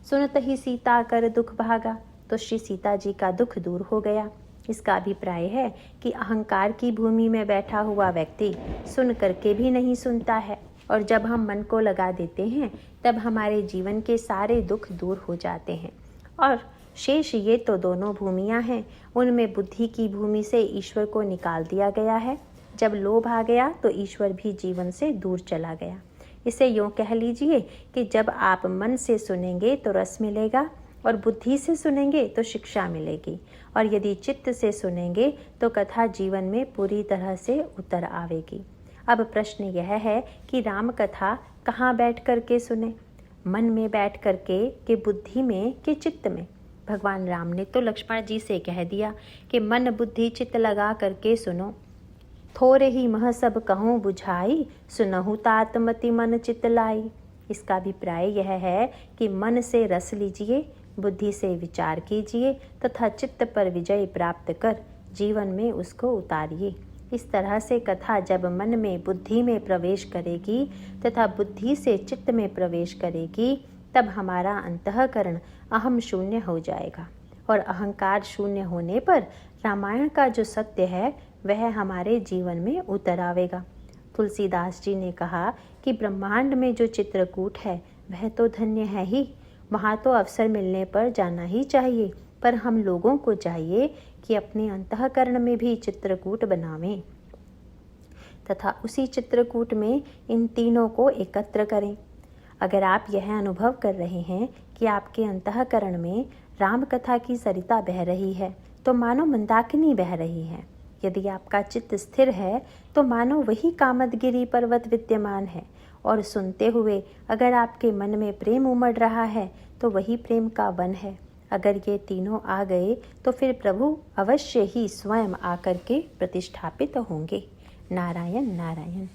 सुनत ही सीता कर दुख भागा। तो श्री सीता जी का दुख दूर हो गया। इसका अभिप्राय है कि अहंकार की भूमि में बैठा हुआ व्यक्ति सुन करके भी नहीं सुनता है, और जब हम मन को लगा देते हैं तब हमारे जीवन के सारे दुख दूर हो जाते हैं। और शेष ये तो दोनों भूमियां हैं, उनमें बुद्धि की भूमि से ईश्वर को निकाल दिया गया है। जब लोभ आ गया तो ईश्वर भी जीवन से दूर चला गया। इसे यूँ कह लीजिए कि जब आप मन से सुनेंगे तो रस मिलेगा, और बुद्धि से सुनेंगे तो शिक्षा मिलेगी, और यदि चित्त से सुनेंगे तो कथा जीवन में पूरी तरह से उतर आवेगी। अब प्रश्न यह है कि राम कथा कहाँ बैठ करके सुने, मन में बैठ करके कि बुद्धि में कि चित्त में। भगवान राम ने तो लक्ष्मण जी से कह दिया कि मन बुद्धि चित्त लगा करके सुनो। थोरे ही मह सब कहूँ बुझाई, सुनहु तात मति मन चित्त लाई। इसका अभिप्राय यह है कि मन से रस लीजिए, बुद्धि से विचार कीजिए तथा चित्त पर विजय प्राप्त कर जीवन में उसको उतारिए। इस तरह से कथा जब मन में बुद्धि में प्रवेश करेगी तथा बुद्धि से चित्त में प्रवेश करेगी, तब हमारा अंतःकरण अहम शून्य हो जाएगा, और अहंकार शून्य होने पर रामायण का जो सत्य है वह हमारे जीवन में उतर आवेगा। तुलसीदास जी ने कहा कि ब्रह्मांड में जो चित्रकूट है वह तो धन्य है ही, वहाँ तो अवसर मिलने पर जाना ही चाहिए, पर हम लोगों को चाहिए कि अपने अंतःकरण में भी चित्रकूट बनावें तथा उसी चित्रकूट में इन तीनों को एकत्र करें। अगर आप यह अनुभव कर रहे हैं कि आपके अंतःकरण में राम कथा की सरिता बह रही है, तो मानो मंदाकिनी बह रही है। यदि आपका चित्त स्थिर है तो मानो वही कामदगिरी पर्वत विद्यमान है, और सुनते हुए अगर आपके मन में प्रेम उमड़ रहा है तो वही प्रेम का वन है। अगर ये तीनों आ गए तो फिर प्रभु अवश्य ही स्वयं आकर के प्रतिष्ठापित होंगे। नारायण नारायण।